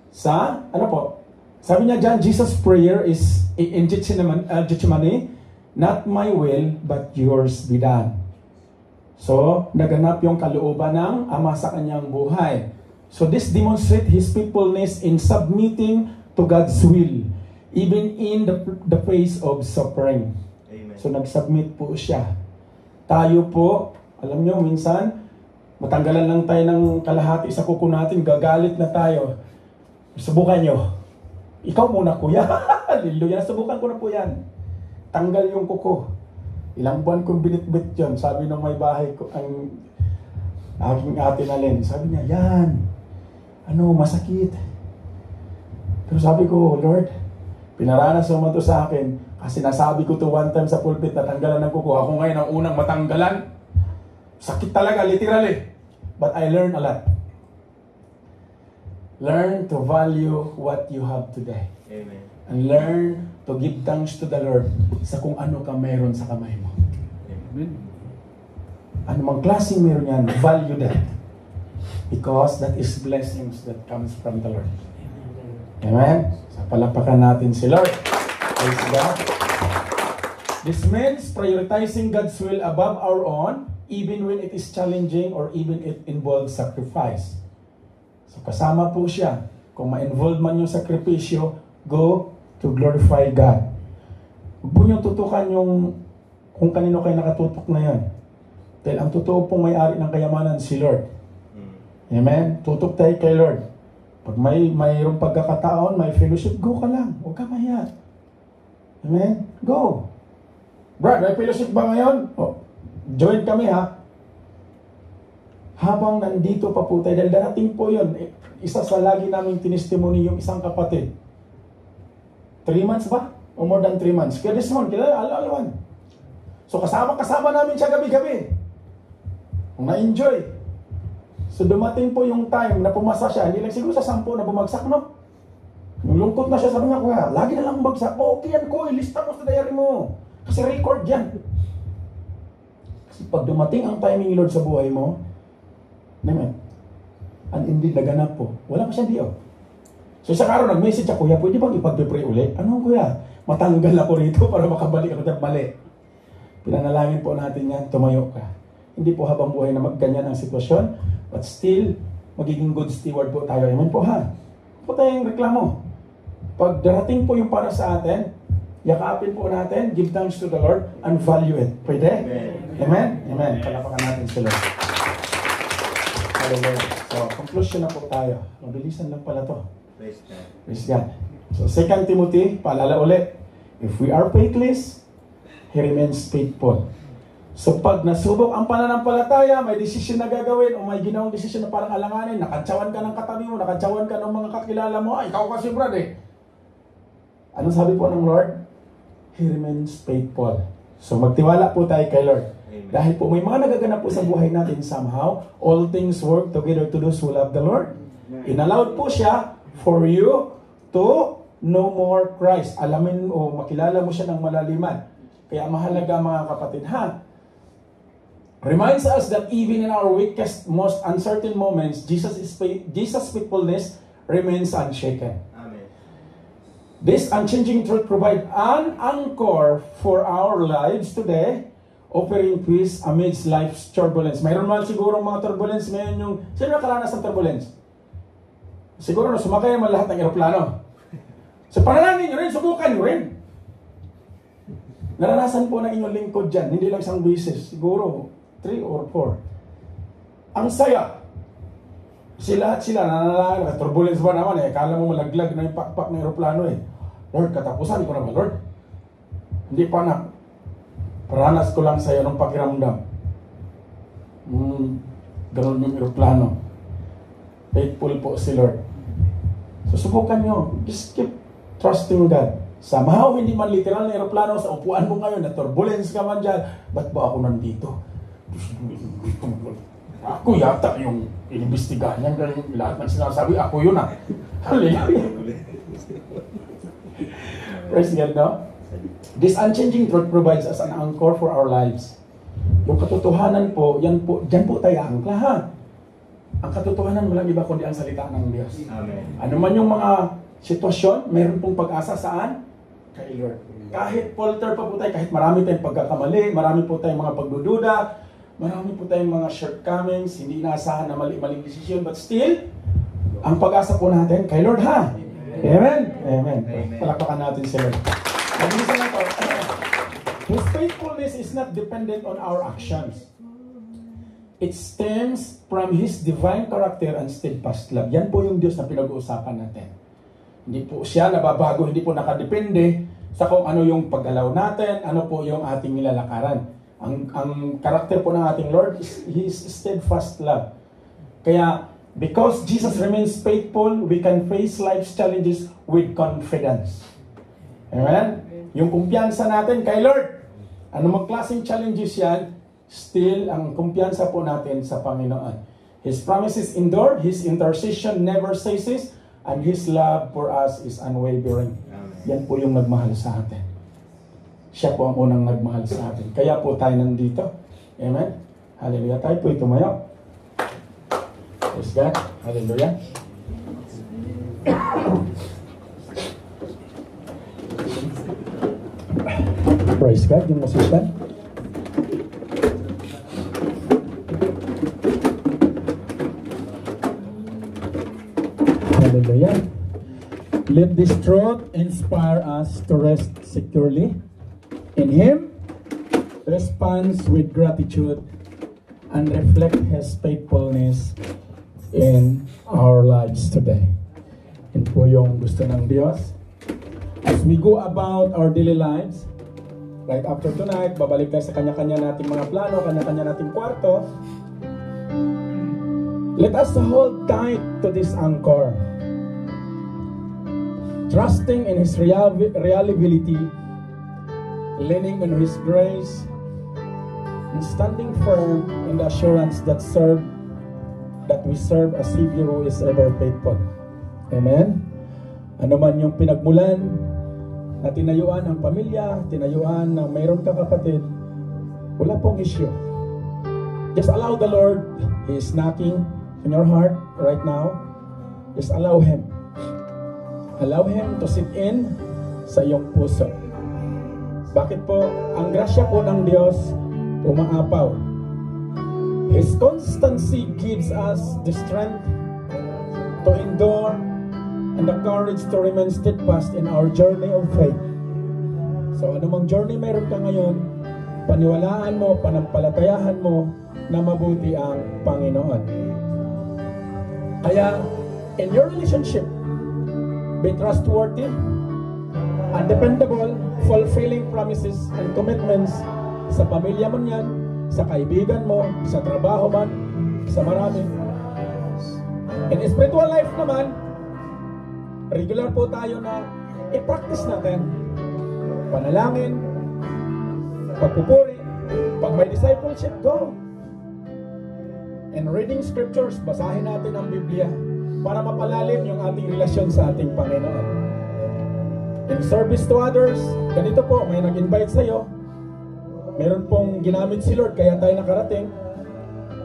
Speaker 2: sa, ano po? Sabi niya dyan, Jesus' prayer is in Gethsemane, not my will, but yours be done. So, naganap yung kalooban ng Ama sa kanyang buhay. So, this demonstrates His faithfulness in submitting to God's will, even in the face of suffering.
Speaker 3: Amen.
Speaker 2: So, nag-submit po siya. Tayo po, alam nyo, minsan, matanggalan lang tayo ng kalahati sa kuko natin, gagalit na tayo. Subukan nyo. Ikaw muna, kuya. Hallelujah. Subukan ko na po yan. Tanggal yung kuko. Ilang buwan kong binitbit yun. Sabi ng may bahay ko, ang aking ate na Len, sabi niya, yan, masakit. Pero sabi ko, Lord, pinaranas mo to sa akin, kasi nasabi ko to one time sa pulpit na tanggalan ng kuko. Ako ngayon ang unang matanggalan. Sakit talaga, literally. But I learned a lot. Learn to value what you have today.
Speaker 3: Amen.
Speaker 2: And learn to give thanks to the Lord sa kung ano ka meron sa kamay mo.
Speaker 3: Amen.
Speaker 2: Ano mang klaseng meron yan, value that. Because that is blessings that comes from the Lord. Amen? So, palapakan natin si Lord. Praise God. This means prioritizing God's will above our own, even when it is challenging or even if it involves sacrifice. So, kasama po siya. Kung ma-involve man yung sakripisyo, go to glorify God. Huwag po niyong tutukan yung kung kanino kayo nakatutok na yan. Dahil ang totoo pong may-ari ng kayamanan, si Lord. Amen? Tutok tayo kay Lord. Pag mayroong pagkakataon, may fellowship, go ka lang. Huwag ka mahiya. Amen? Go. Brad, may fellowship ba ngayon? Join kami, ha? Habang nandito pa po tayo, dahil darating po yun, isa sa lagi naming tinestimony yung isang kapatid. 3 months ba? O more than 3 months. Kaya this month, alawan. So kasama namin siya gabi-gabi. Kung na-enjoy. So dumating po yung time na pumasa siya, hindi lang siguro sa 10 na bumagsak, no? Nung lungkot na siya, sabi niya, kuya, lagi na lang bumagsak. Okay yan ko, ilista mo sa diary mo. Kasi record yan. Kasi pag dumating ang timing ni Lord sa buhay mo, naman, and indeed, naganap po. Wala pa siya di, So isang araw nag-message ako, kuya, pwede bang ipag-pray ulit? Ano kuya? Matanggal ako rito para makabalik ako dyan. Mali. Pinanalangin po natin yan, tumayo ka. Hindi po habang buhay na magganyan ang sitwasyon, but still, magiging good steward po tayo. Amen po, ha? Po tayong reklamo. Pag darating po yung para sa atin, yakapin po natin, give thanks to the Lord, and value it. Pwede? Amen? Amen? Amen. Palapakan natin sila. Hallelujah. So, conclusion na po tayo. Mabilisan lang pala to.
Speaker 3: Praise God.
Speaker 2: Praise God. So, 2 Timothy, paalala ulit. If we are faithless, He remains faithful. So, pag nasubok ang pananampalataya, may desisyon na gagawin, o may ginawang desisyon na parang alanganin, nakantsawan ka ng katabi mo, nakantsawan ka ng mga kakilala mo, ay, ikaw kasi brad eh. Anong sabi po ng Lord? He remains faithful. So, magtiwala po tayo kay Lord.
Speaker 3: Amen. Dahil
Speaker 2: po may mga nagaganap po sa buhay natin somehow, all things work together to those who love the Lord. Inallowed po siya for you to know more Christ. Alamin o makilala mo siya ng malaliman. Kaya mahalaga mga kapatid, ha? Reminds us that even in our weakest, most uncertain moments, Jesus' faithfulness remains unshaken.
Speaker 3: Amen.
Speaker 2: This unchanging truth provides an anchor for our lives today, offering peace amidst life's turbulence. Mayroon man siguro mga turbulence ngayon yung, sino nakaranas ng turbulence? Siguro na sumakay naman lahat ng eroplano. So panalangin nyo rin, subukan nyo rin. Naranasan po ng inyong lingkod dyan, hindi lang isang beses, siguro 3 or 4. Ang saya. Sila nananalaga, turbulence ba naman eh, kala mo malaglag na yung pakpak ng aeroplano eh. Lord, katapusan ko naman, Lord. Hindi pa na. Paranas ko lang sa'yo ng pakiramdam. Ganun yung aeroplano. Faithful po si Lord. Susubukan nyo. Just keep trusting God. Somehow, hindi man literal na aeroplano, sa upuan mo ngayon, na turbulence ka man dyan, ba't ba ako nandito? Ako yata yung inimbestigahan niyan, lahat ng sinasabi, ako yun ah. Hallelujah. Praise God, no? This unchanging truth provides us an anchor for our lives. Yung katotohanan po, dyan po tayo angkla ha. Ang katotohanan walang iba kundi ang salita ng Diyos.
Speaker 3: Amen.
Speaker 2: Ano man yung mga sitwasyon, mayroon pong pag-asa saan? Kay Lord. Kahit polter pa po tayo, kahit marami tayong pagkakamali, marami po tayong mga pagdududa, marami po tayong mga shortcomings, hindi inaasahan na mali-maling desisyon, but still, ang pag-asa po natin kay Lord ha. Amen? Amen. Palakpakan natin si Lord. Mag-isa na to. His faithfulness is not dependent on our actions. It stems from His divine character and steadfast love. Yan po yung Diyos na pinag-uusapan natin. Hindi po siya nababago, hindi po nakadepende sa kung ano yung paggalaw natin, ano po yung ating nilalakaran. Ang karakter po ng ating Lord is His steadfast love. Kaya, because Jesus remains faithful, we can face life's challenges with confidence. Amen? Yung kumpiyansa natin kay Lord, ano mang klaseng challenges yan, still, ang kumpiyansa po natin sa Panginoon. His promises endure, His intercession never ceases, and His love for us is unwavering. Yan po yung nagmahal sa atin. Siya po ang unang nagmahal sa atin. Kaya po tayo nandito. Amen? Hallelujah. Tayo po tumayo. Praise God. Hallelujah. Praise God. Yung musician. Hallelujah. Let this truth inspire us to rest securely in Him, respond with gratitude, and reflect His faithfulness in our lives today. Yun po yung gusto ng Diyos. As we go about our daily lives, right after tonight, babalik tayo sa kanya-kanya nating mga plano, kanya-kanya nating kwarto. Let us hold tight to this anchor, trusting in His reliability, leaning on His grace, and standing firm in the assurance that we serve a Savior who is ever faithful. Amen? Ano man yung pinagmulan na tinayuan ang pamilya, tinayuan ng mayroon kang kapatid, wala pong issue. Just allow the Lord. He is knocking in your heart right now. Just allow Him. Allow Him to sit in sa iyong puso. Bakit po? Ang grasya po ng Diyos umaapaw. His constancy gives us the strength to endure and the courage to remain steadfast in our journey of faith. So anumang journey meron ka ngayon, paniwalaan mo, panampalatayahan mo na mabuti ang Panginoon. Kaya, in your relationship, be trustworthy and dependable, fulfilling promises and commitments sa pamilya mo yan, sa kaibigan mo, sa trabaho man, sa marami. In spiritual life naman, regular po tayo na i-practice natin. Panalangin, pagpupuri, pag may discipleship, go. And reading scriptures, basahin natin ang Biblia para mapalalim yung ating relasyon sa ating Panginoon. In service to others, ganito po, may nag-invite sa'yo. Meron pong ginamit si Lord, kaya tayo nakarating.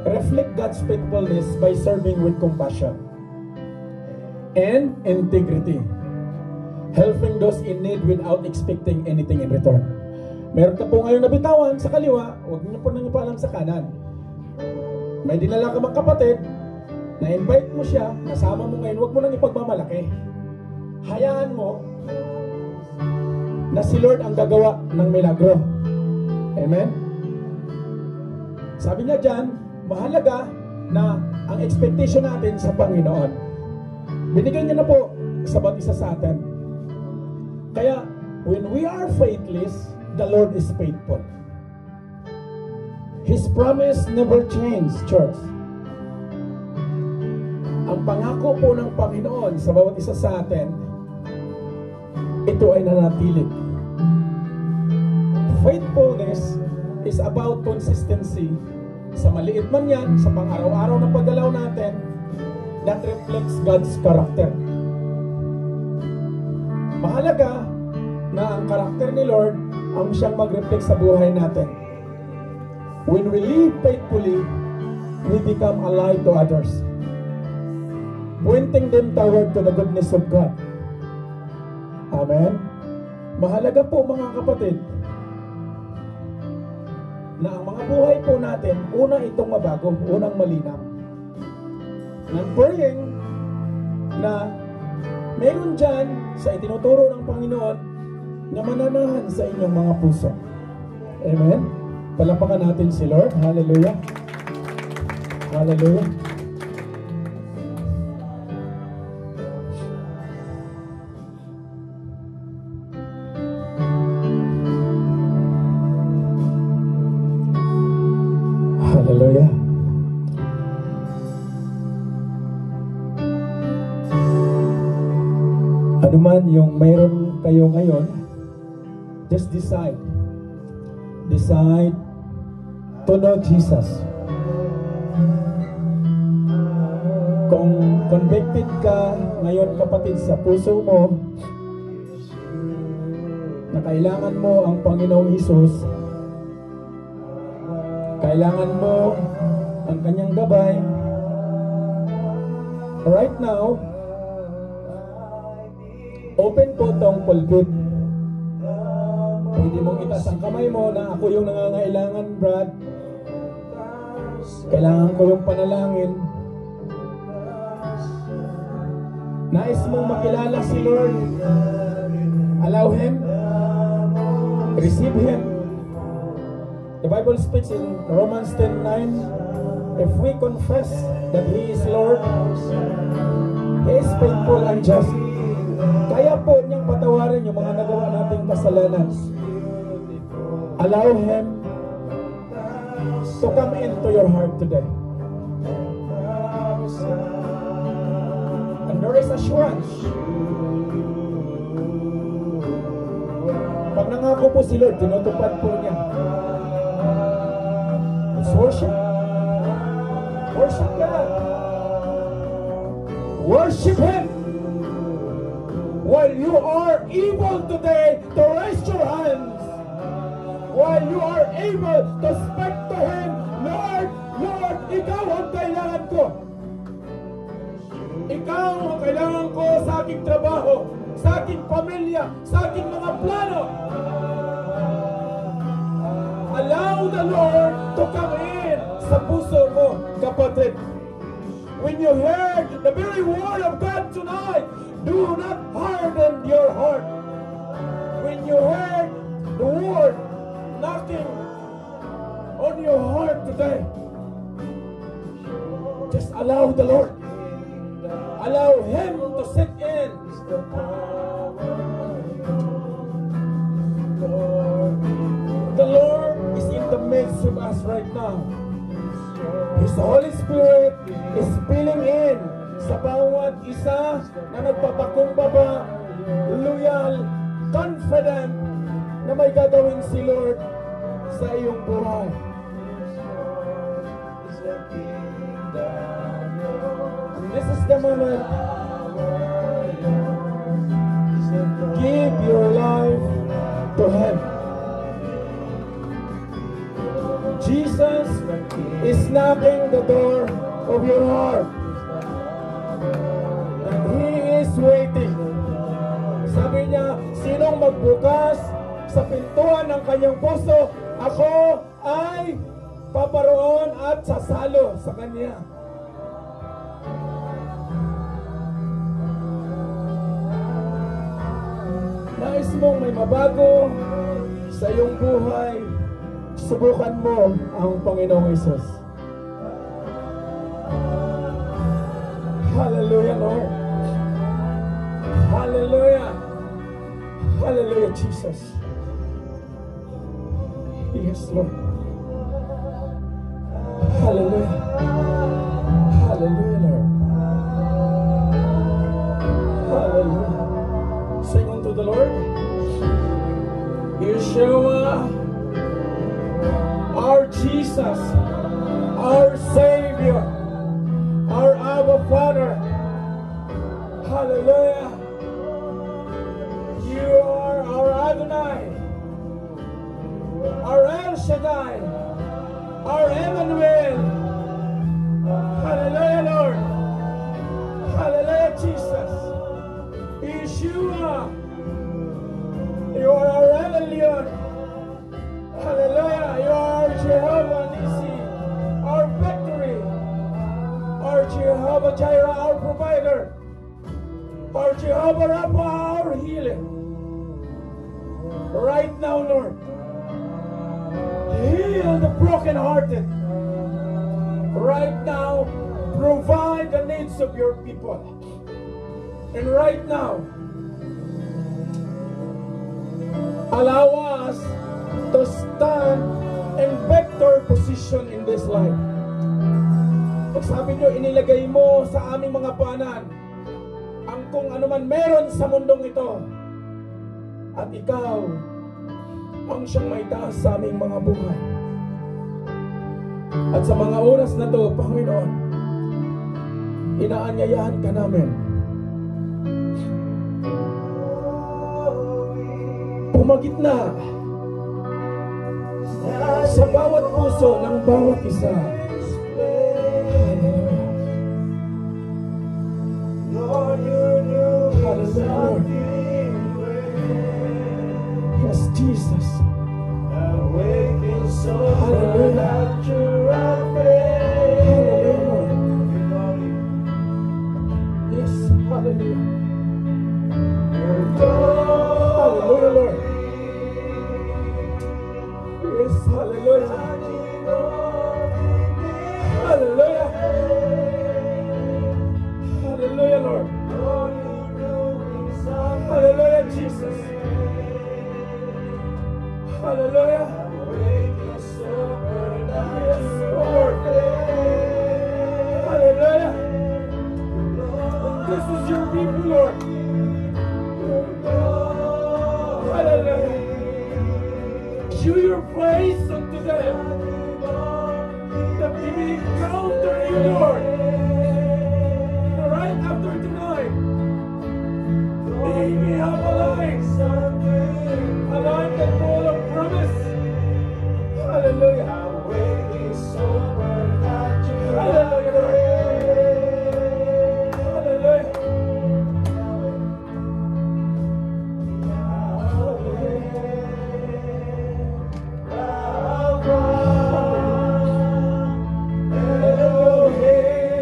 Speaker 2: Reflect God's faithfulness by serving with compassion and integrity, helping those in need without expecting anything in return. Meron ka po ngayon nabitawan sa kaliwa, huwag niyo po nang ipaalam sa kanan. May dinala ka mga kapatid, na-invite mo siya, nasama mo ngayon, huwag mo nang ipagmamalaki. Hayaan mo, na si Lord ang gagawa ng milagro. Amen? Sabi niya dyan, mahalaga na ang expectation natin sa Panginoon. Binigyan niya na po sa bawat isa sa atin. Kaya, when we are faithless, the Lord is faithful. His promise never changes, church. Ang pangako po ng Panginoon sa bawat isa sa atin, ito ay nanatili. Faithfulness is about consistency. Sa maliit man yan, sa pang-araw-araw na paggalaw natin, that reflects God's character. Mahalaga na ang karakter ni Lord ang siyang mag-reflect sa buhay natin. When we live faithfully, we become a light to others, pointing them toward to the goodness of God. Amen? Mahalaga po mga kapatid, na ang mga buhay po natin, una itong mabago, unang malinaw. I'm praying na meron dyan sa itinuturo ng Panginoon na mananahan sa inyong mga puso. Amen? Palapakan natin si Lord. Hallelujah. Hallelujah. Hallelujah. Ano man yung mayroon kayo ngayon, just decide to know Jesus. Kung convicted ka ngayon kapatid sa puso mo na kailangan mo ang Panginoong Hesus, kailangan mo ang kanyang gabay, right now, open po tong pulpit. Pwede mong itaas ang kamay mo na ako yung nangangailangan, Brad. Kailangan ko yung panalangin. Nais mong makilala si Lord. Allow Him. Receive Him. The Bible speaks in Romans 10:9, if we confess that He is Lord, He is faithful and just. Kaya po niyang patawarin yung mga nagawa nating kasalanan. Allow Him to come into your heart today. And there is assurance. Pag nangako po si Lord, tinutupad po niya. Let's worship. Worship God. Worship Him. While you are able today to raise your hands, while you are able to speak to Him, Lord, Lord, Ikaw ang kailangan ko. Ikaw ang kailangan ko sa aking trabaho, sa aking pamilya, sa aking mga plano. Allow the Lord to come in sa puso mo, kapatid. When you heard the very word of God tonight, do not harden your heart. When you heard the word knocking on your heart today, just allow the Lord. Allow Him to sit in. The Lord is in the midst of us right now. His Holy Spirit is filling in sa bawat isa na nagpapakumbaba, loyal, confident na may gagawin si Lord sa iyong buhay. And this is the moment. Give your life to Him. Jesus is knocking the door of your heart. And He is waiting. Sabi niya, sinong magbukas sa pintuan ng kanyang puso, ako ay paparoon at sasalo sa kanya. Nais
Speaker 1: mong may mabago sa iyong buhay, subukan mo ang Panginoong Hesus. Hallelujah, Lord. Hallelujah. Hallelujah, Jesus. Yes, Lord. Hallelujah. Hallelujah, Lord. Hallelujah. Sing unto the Lord. Yeshua, our Jesus, our Savior, our Abba Father. Hallelujah. You are our Adonai, our El Shaddai, our Emmanuel. Hallelujah, Lord. Hallelujah, Jesus. Yeshua, you are our El Elyon. Hallelujah, you are Jehovah Nissi, our victory, our Jehovah Jireh, our provider, our Jehovah Rapha, our healer. Right now, Lord, heal the brokenhearted. Right now, provide the needs of your people. And right now, allow us to stand in better position in this life. Pag sabi nyo, inilagay mo sa aming mga paanan ang kung ano man meron sa mundong ito. At ikaw ang siyang maitaas sa aming mga buhay. At sa mga oras na to, Panginoon, inaanyayahan ka namin. Pumagitna sa bawat puso ng bawat isa. Hallelujah. Yes, Jesus. Hallelujah. Yes, hallelujah. Hallelujah, Lord. Yes, hallelujah. Hallelujah. Hallelujah, Lord. Hallelujah, Jesus. Hallelujah. Yes, Lord. Hallelujah. This is your people, Lord. Hallelujah. Show your face unto them, that we may encounter you, Lord. Right after tonight, they may have a life that's full of promise. Hallelujah. Hallelujah, Lord. Hallelujah. Hallelujah.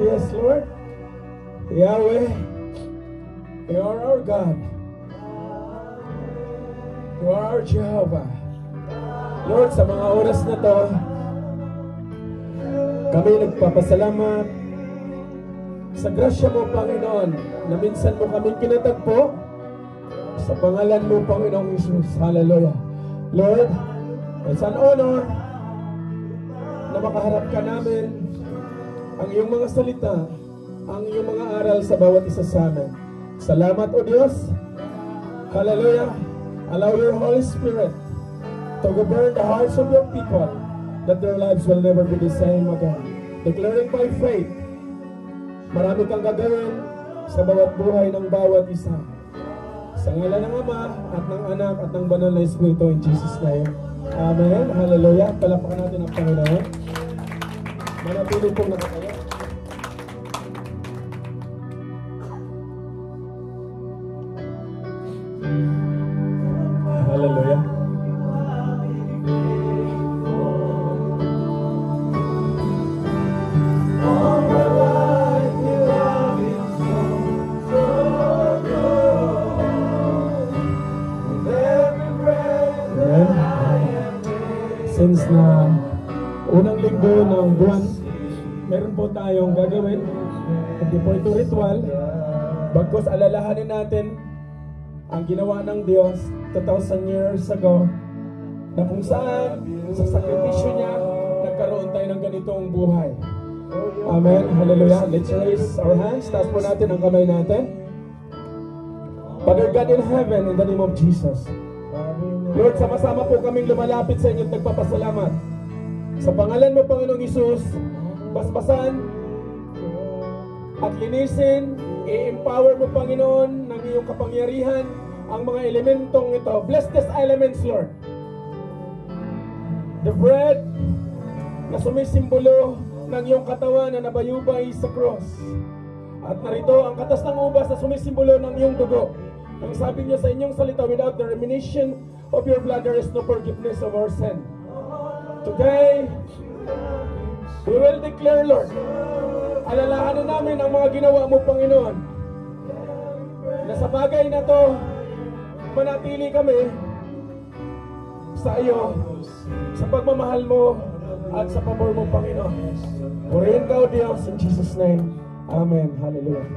Speaker 1: Yes, Lord. Yahweh, you are our God. You are our Jehovah. Lord, sa mga oras na to, kami nagpapasalamat sa grasya mo, Panginoon, na minsan mo kaming kinatagpo sa pangalan mo, Panginoong Jesus. Hallelujah. Lord, it's an honor na makaharap ka namin ang iyong mga salita, ang iyong mga aral sa bawat isa sa amin. Salamat, O Diyos. Hallelujah. Allow your Holy Spirit to govern the hearts of your people, that their lives will never be the same again. Declaring by faith, marami kang gagawin sa bawat buhay ng bawat isa. Sa ngalan ng Ama at ng Anak at ng Banal na Espiritu, in Jesus' name. Amen. Hallelujah. Palapakan natin ang Panginoon. Manatili pong nakatayo. Hallelujah. Since na unang linggo ng buwan, meron po tayong gagawin. Hindi po ito ritual. Bagkus alalahanin natin ang ginawa ng Diyos 2,000 years ago, na kung saan sa sakripisyo niya nagkaroon tayo ng ganitong buhay. Amen. Hallelujah. Let's raise our hands. Taas po natin ang kamay natin. Father God in heaven, in the name of Jesus, Lord, sama-sama po kaming lumalapit sa inyo at nagpapasalamat. Sa pangalan mo, Panginoong Isus, basbasan at linisin, i-empower mo, Panginoon, ng iyong kapangyarihan ang mga elementong ito. Bless these elements, Lord. The bread na sumisimbolo ng iyong katawan na nabayubay sa cross. At narito ang katas ng ubas na sumisimbolo ng iyong dugo. Ang sabi niyo sa inyong salita, without the remission of your blood, there is no forgiveness of our sin. Today, we will declare, Lord, alalahanan namin ang mga ginawa mo, Panginoon, na sa bagay na to, manatili kami sa iyo, sa pagmamahal mo at sa pabor mo, Panginoon. Purihin ka, O Diyos, in Jesus' name. Amen. Hallelujah.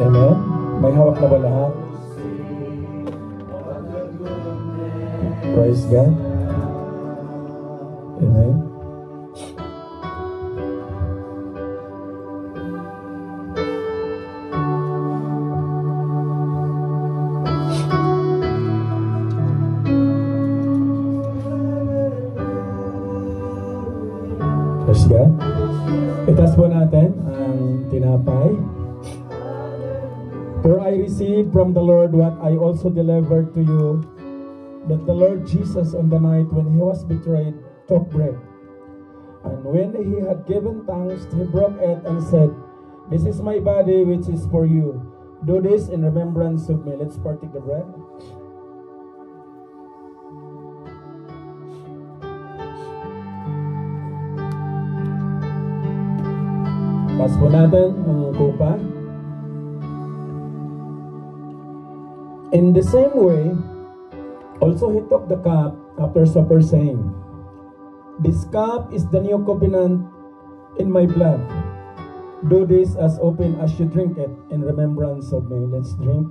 Speaker 1: Amen. May hawak na ba lahat? Praise God. Amen. Praise God. Itaas po natin ang tinapay. For I received from the Lord what I also delivered to you, that the Lord Jesus on the night when he was betrayed took bread. And when he had given thanks, he broke it and said, "This is my body which is for you. Do this in remembrance of me." Let's partake the bread. Pas po natin ang kupa. In the same way, also he took the cup after supper, saying, "This cup is the new covenant in my blood. Do this as often as you drink it in remembrance of me." Let's drink.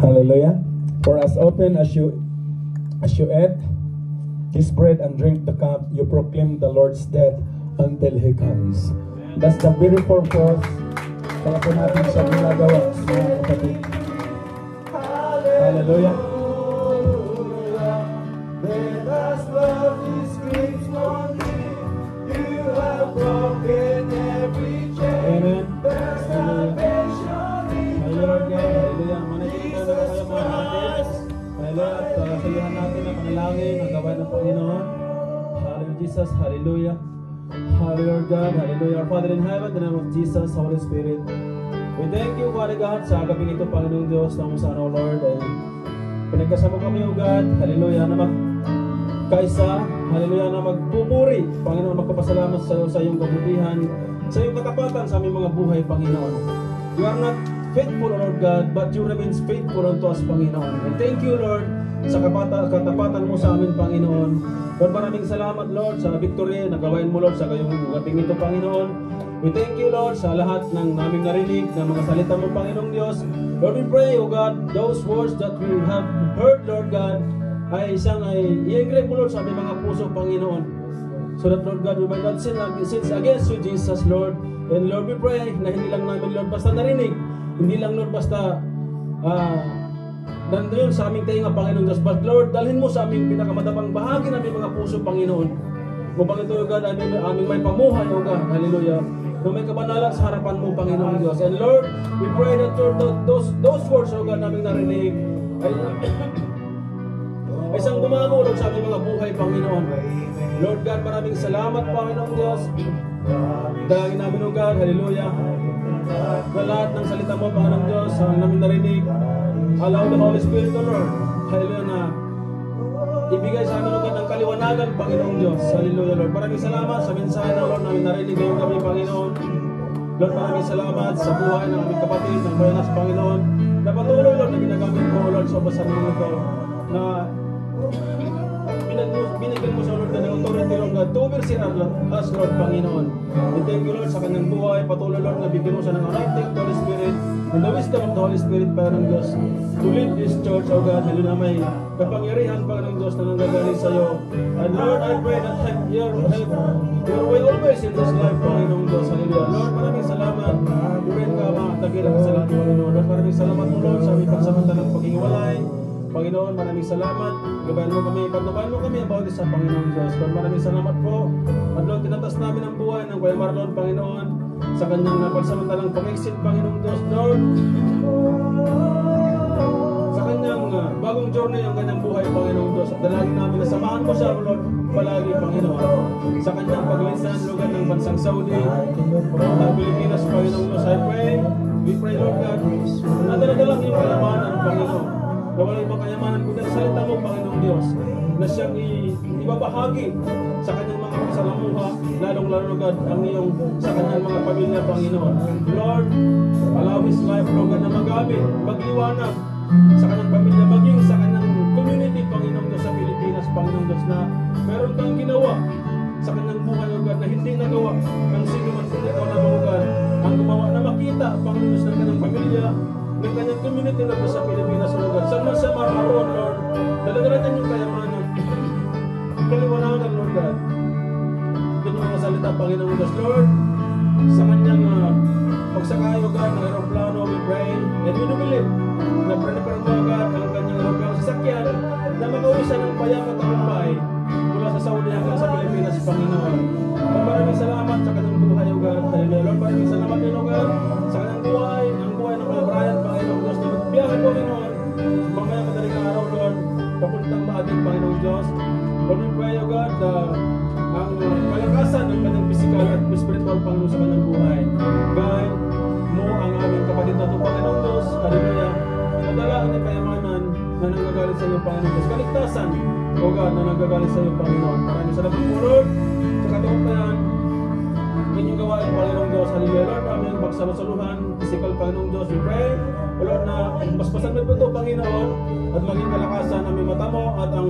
Speaker 1: Hallelujah. For as often as you eat this bread and drink the cup, you proclaim the Lord's death until He comes. That's the very purpose kaya po natin siya ginagawa, mga kapatid. Hallelujah. Let us love His grace on me. You have broken every chain. Amen. There's salvation in your name. Hallelujah. Manatili na kayo mga kapatid. Hallelujah. Salihan natin ang panalangin, ang gawain ng Panginoon. Hallelujah, Jesus. Hallelujah. Hallelujah, God. Hallelujah. Our Father in heaven, in the name of Jesus, Holy Spirit. We thank you, Father God, sa gabing ito, Panginoong Diyos, na kung saan, O Lord, ay pinagkasama kami, O God. Hallelujah, na magkaisa. Hallelujah, na magpupuri. Panginoon, magpapasalamat sa iyong kabutihan, sa iyong katapatan sa aming mga buhay, Panginoon. You are not faithful, Lord God, but you remain faithful unto us, Panginoon. And thank you, Lord, sa katapatan mo sa amin, Panginoon. Lord, maraming salamat, Lord, sa victory na gawain mo, Lord, sa kayong gabing ito, Panginoon. We thank you, Lord, sa lahat ng naming narinig, ng mga salita mo, Panginoong Diyos. Lord, we pray, O God, those words that we have heard, Lord God, ay i-engrave mo, Lord, sa aming mga puso, Panginoon. So that, Lord God, we might not sin against you, Jesus, Lord. And Lord, we pray na hindi lang namin, Lord, basta narinig, hindi lang, Lord, basta nandun sa aming tainga, Panginoon Diyos. But Lord, dalhin mo sa aming pinakamatapang bahagi ng aming mga puso, Panginoon. Upang ito, O God, aming may pamuhay, O God. Hallelujah. Na may kabanalan sa harapan mo, Panginoon Diyos. And Lord, we pray that those words, O God, naming narinig ay isang gumago, Lord, sa aming mga buhay, Panginoon. Lord God, maraming salamat, Panginoon Diyos. Dalangin namin, O God, hallelujah. Na lahat ng salita mo, Panginoon Diyos, ang namin narinig, allow the Holy Spirit, O Lord, hallelujah, na ibigay sa amin, O God, ng kaliwanagan, Panginoong Diyos. Hallelujah, Lord. Maraming salamat sa mensahe na, Lord, namin narinig ngayong gabi, Panginoon. Lord, maraming salamat sa buhay ng aming kapatid, ng bayanas, Panginoon. Na patuloy, Lord, na ginagamit mo, Lord, sa basan mo ito, na binigyan mo sa Lord na authority, Lord God, to oversee us, Lord, Panginoon. We thank you, Lord, sa kanyang buhay. Patuloy, Lord, na bigyan mo siya ng anointing, Holy Spirit, and the wisdom of the Holy Spirit, Panginoong Diyos, to lead this church, O God. Hallelujah, may kapangyarihan, Panginoong Diyos, na nanggagaling sa iyo. And Lord, I pray that your way always in this life, Panginoong Diyos. Hallelujah. Lord, maraming salamat. Urin ka, mga tagilang kasalanan, Panginoon. Lord, maraming salamat mo, Lord, sa aming pagsamantalang paghiwalay. Panginoon, maraming salamat. Gabayan mo kami, patnubayan mo kami about this sa Panginoong Diyos. Lord, maraming salamat po. At Lord, tinatas namin ang buhay ng Kuya Marlon, Panginoon, sa kanyang napagsamantalang pag-exit, Panginoong Diyos, Lord. Sa kanyang bagong journey, ang kanyang buhay, Panginoong Diyos. At dalangin namin na samahan mo siya, Lord, palagi, Panginoon. Sa kanyang paglisan, lugar ng bansang Saudi, at Pilipinas, Panginoong Diyos, we pray, Lord God, na dala-dalang yung kayamanan, Panginoon. Na wala ibang kayamanan kundi ang salita mo, Panginoong Diyos, na siyang ibabahagi sa kanyang mga kasalamuha, lalong-lalo, God, ang iyong sa kanyang mga pamilya, Panginoon. Lord, allow his life, Lord, na magamit, magliwanag sa kanyang pamilya, maging sa kanyang community, Panginoong Diyos, sa Pilipinas, Panginoong Diyos, na meron kang ginawa sa kanyang buhay, O God, na hindi nagawa ng sino man kundi ikaw na, O God, ang gumawa na makita, Panginoong Diyos, ng kanyang pamilya, ng kanyang community na sa Pilipinas, O God. Saan man siya maroon, Lord, daladala niya yung kayamanan, kaliwanagan, Lord God. Ito yung mga salita, Panginoong Diyos, Lord, sa kanyang pagsakay, O God, ng aeroplano, we pray, and we do believe na prepare mo, O God, ang kanyang aeroplano sasakyan na makauwi siya ng payak at tagumpay mula sa
Speaker 3: sa Saudi hanggang sa Pilipinas, Panginoon. Lord, maraming salamat sa kanyang buhay, O God. Hallelujah. Lord, maraming salamat din, O God, sa kanyang buhay, ang buhay ng Kuya Brian, Panginoon Diyos. Na magbiyahe, Panginoon, sa mamaya madaling araw, Lord, papuntang maating, Panginoon Diyos. Lord, we pray, O God, ang kalakasan ng kanyang physical at spiritual, Panginoon, sa kanyang buhay. God, mo ang aming kapatid na ito, Panginoon Diyos. Hallelujah. Madalaan ni kayamanan na nanggagalit sa iyo, Panginoon Diyos. Kaligtasan, O God, na nanggagalit sa iyo, Panginoon. Maraming salamat po, Lord. Sa katumpayan, inyong gawain, Panginoon Diyos. Hallelujah. Lord, aming magsalusuluhan, physical, Panginoon Diyos. We pray, O Lord, na paspasan mo po ito, Panginoon, at maging kalakasan ng aming mata mo at ang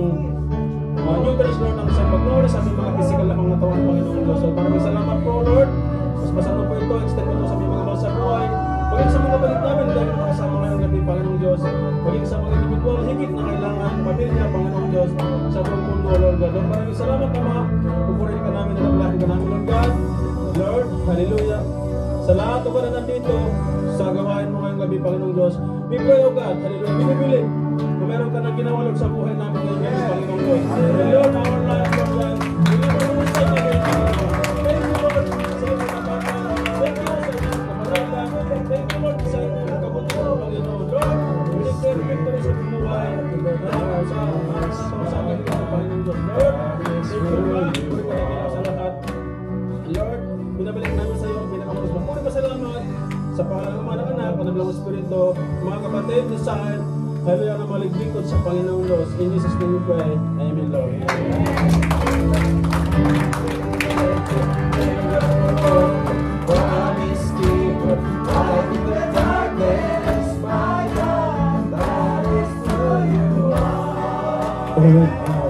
Speaker 3: new grace, Lord, ng isang pag-notice sa aming mga physical na mga tawan, Panginoon Diyos. So, maraming salamat po, Lord. Paspasan mo po ito, extend mo ito sa aming mga bansa buhay. Maging sa mga balik namin, dahil makasama ngayong gabi, Panginoong Diyos. Maging sa mga individual, higit na kailangan, pamilya, Panginoong Diyos, sa buong mundo, Lord God. Lord, maraming salamat, Ama. Pupurihin ka namin, nalaglahin ka namin, Lord God. Lord, hallelujah. Sa lahat o ka na nandito, sa gawain mo ngayong gabi, Panginoong Diyos, we pray, O God, hallelujah. Binibiling, kung meron ka na ginawa, Lord, sa buhay namin ngayong gabi, Panginoong Diyos. And Lord, our life, Lord God, we live on the side of it, Panginoon. Thank you, Lord, sa iyong mga bata. Thank you, Lord, sa iyong kamarada. Thank you, Lord, sa iyong kabutihan, Panginoon. Lord, we declare victory sa buhay. Sa akin ka, Panginoong Diyos. Lord, thank you, Lord. Puri ka na sa lahat. Lord, binabalik namin sa iyo ang pinakamulos mo. Puri pasalamat sa pangalan ng mga anak, ang naglang Espiritu, mga kapatid, design, hallelujah, na maliglingkod sa Panginoong Diyos. In Jesus' name we pray. Amen, Lord.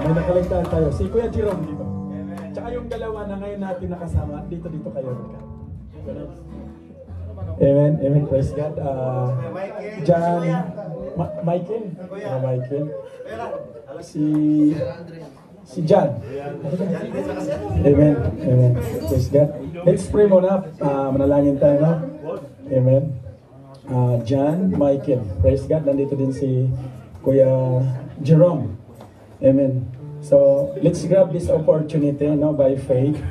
Speaker 1: May nakaligtaan tayo. Si Kuya Jerome dito. Tsaka yung dalawa na ngayon natin nakasama. Dito kayo. Amen. Amen. Praise God. John. Michael. Michael. Si John. Amen. Amen. Praise God. Let's pray muna. Manalangin tayo na. Amen. John, Michael. Praise God. Nandito din si Kuya Jerome. Amen. So, let's grab this opportunity, no, by faith.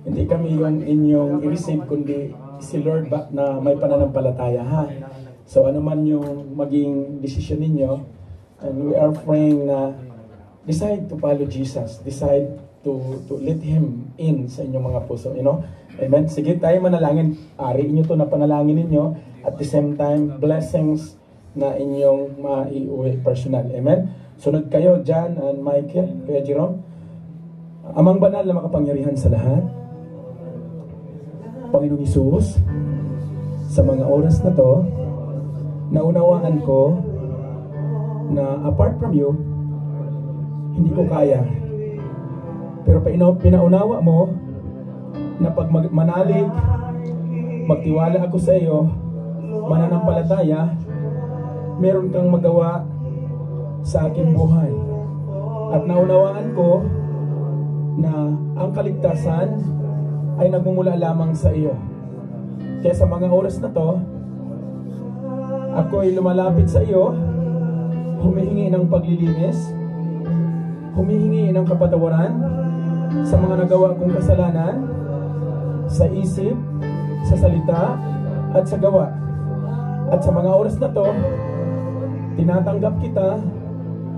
Speaker 1: Hindi kami yung inyong i-receive, kundi si Lord ba na may pananampalataya, ha? So, ano man yung maging decision ninyo, and we are praying na decide to follow Jesus. Decide to let Him in sa inyong mga puso, you know? Amen. Sige, tayo manalangin. Ari inyo to na panalangin ninyo. At the same time, blessings na inyong maiuwi personal. Amen. Sunod kayo, John and Michael, Kuya Jerome. Amang banal na makapangyarihan sa lahat, Panginoong Hesus, sa mga oras na to, naunawaan ko na apart from you, hindi ko kaya. Pero pinaunawa mo na pag manalig, magtiwala ako sa iyo, mananampalataya, meron kang magawa sa aking buhay. At naunawaan ko na ang kaligtasan ay nagmumula lamang sa iyo. Kaya sa mga oras na to, ako ay lumalapit sa iyo, humihingi ng paglilinis, humihingi ng kapatawaran sa mga nagawa kong kasalanan, sa isip, sa salita, at sa gawa. At sa mga oras na to, tinatanggap kita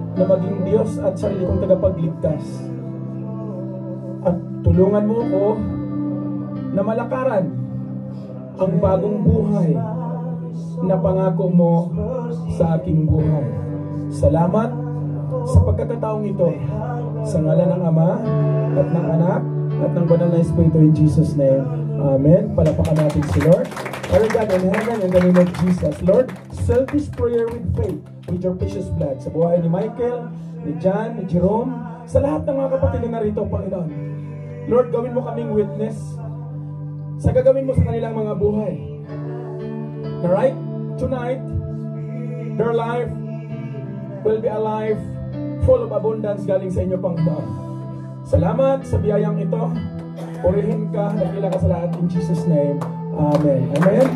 Speaker 1: na maging Diyos at sarili kong tagapagligtas. At tulungan mo ako na malakaran ang bagong buhay na pangako mo sa aking buhay. Salamat sa pagkakataong ito. Sa ngalan ng Ama at ng Anak at ng Banal na Espiritu, in Jesus' name. Amen. Palapakan natin si Lord. Our God in heaven, in the name of Jesus. Lord, seal this prayer with faith, with your precious blood. Sa buhay ni Michael, ni John, ni Jerome, sa lahat ng mga kapatid na narito, Panginoon. Lord, gawin mo kaming witness sa gagawin mo sa kanilang mga buhay. Na right tonight, their life will be a life full of abundance galing sa inyo, Panginoon. Salamat sa biyayang ito. Purihin ka, nagkila ka sa lahat in Jesus' name. Amen. Amen.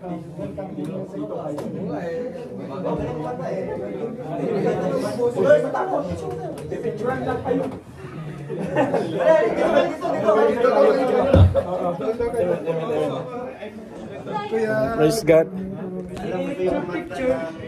Speaker 2: welcome. Welcome dito tayo. Pipicturan lang kayo.
Speaker 3: Praise God.
Speaker 4: Picture.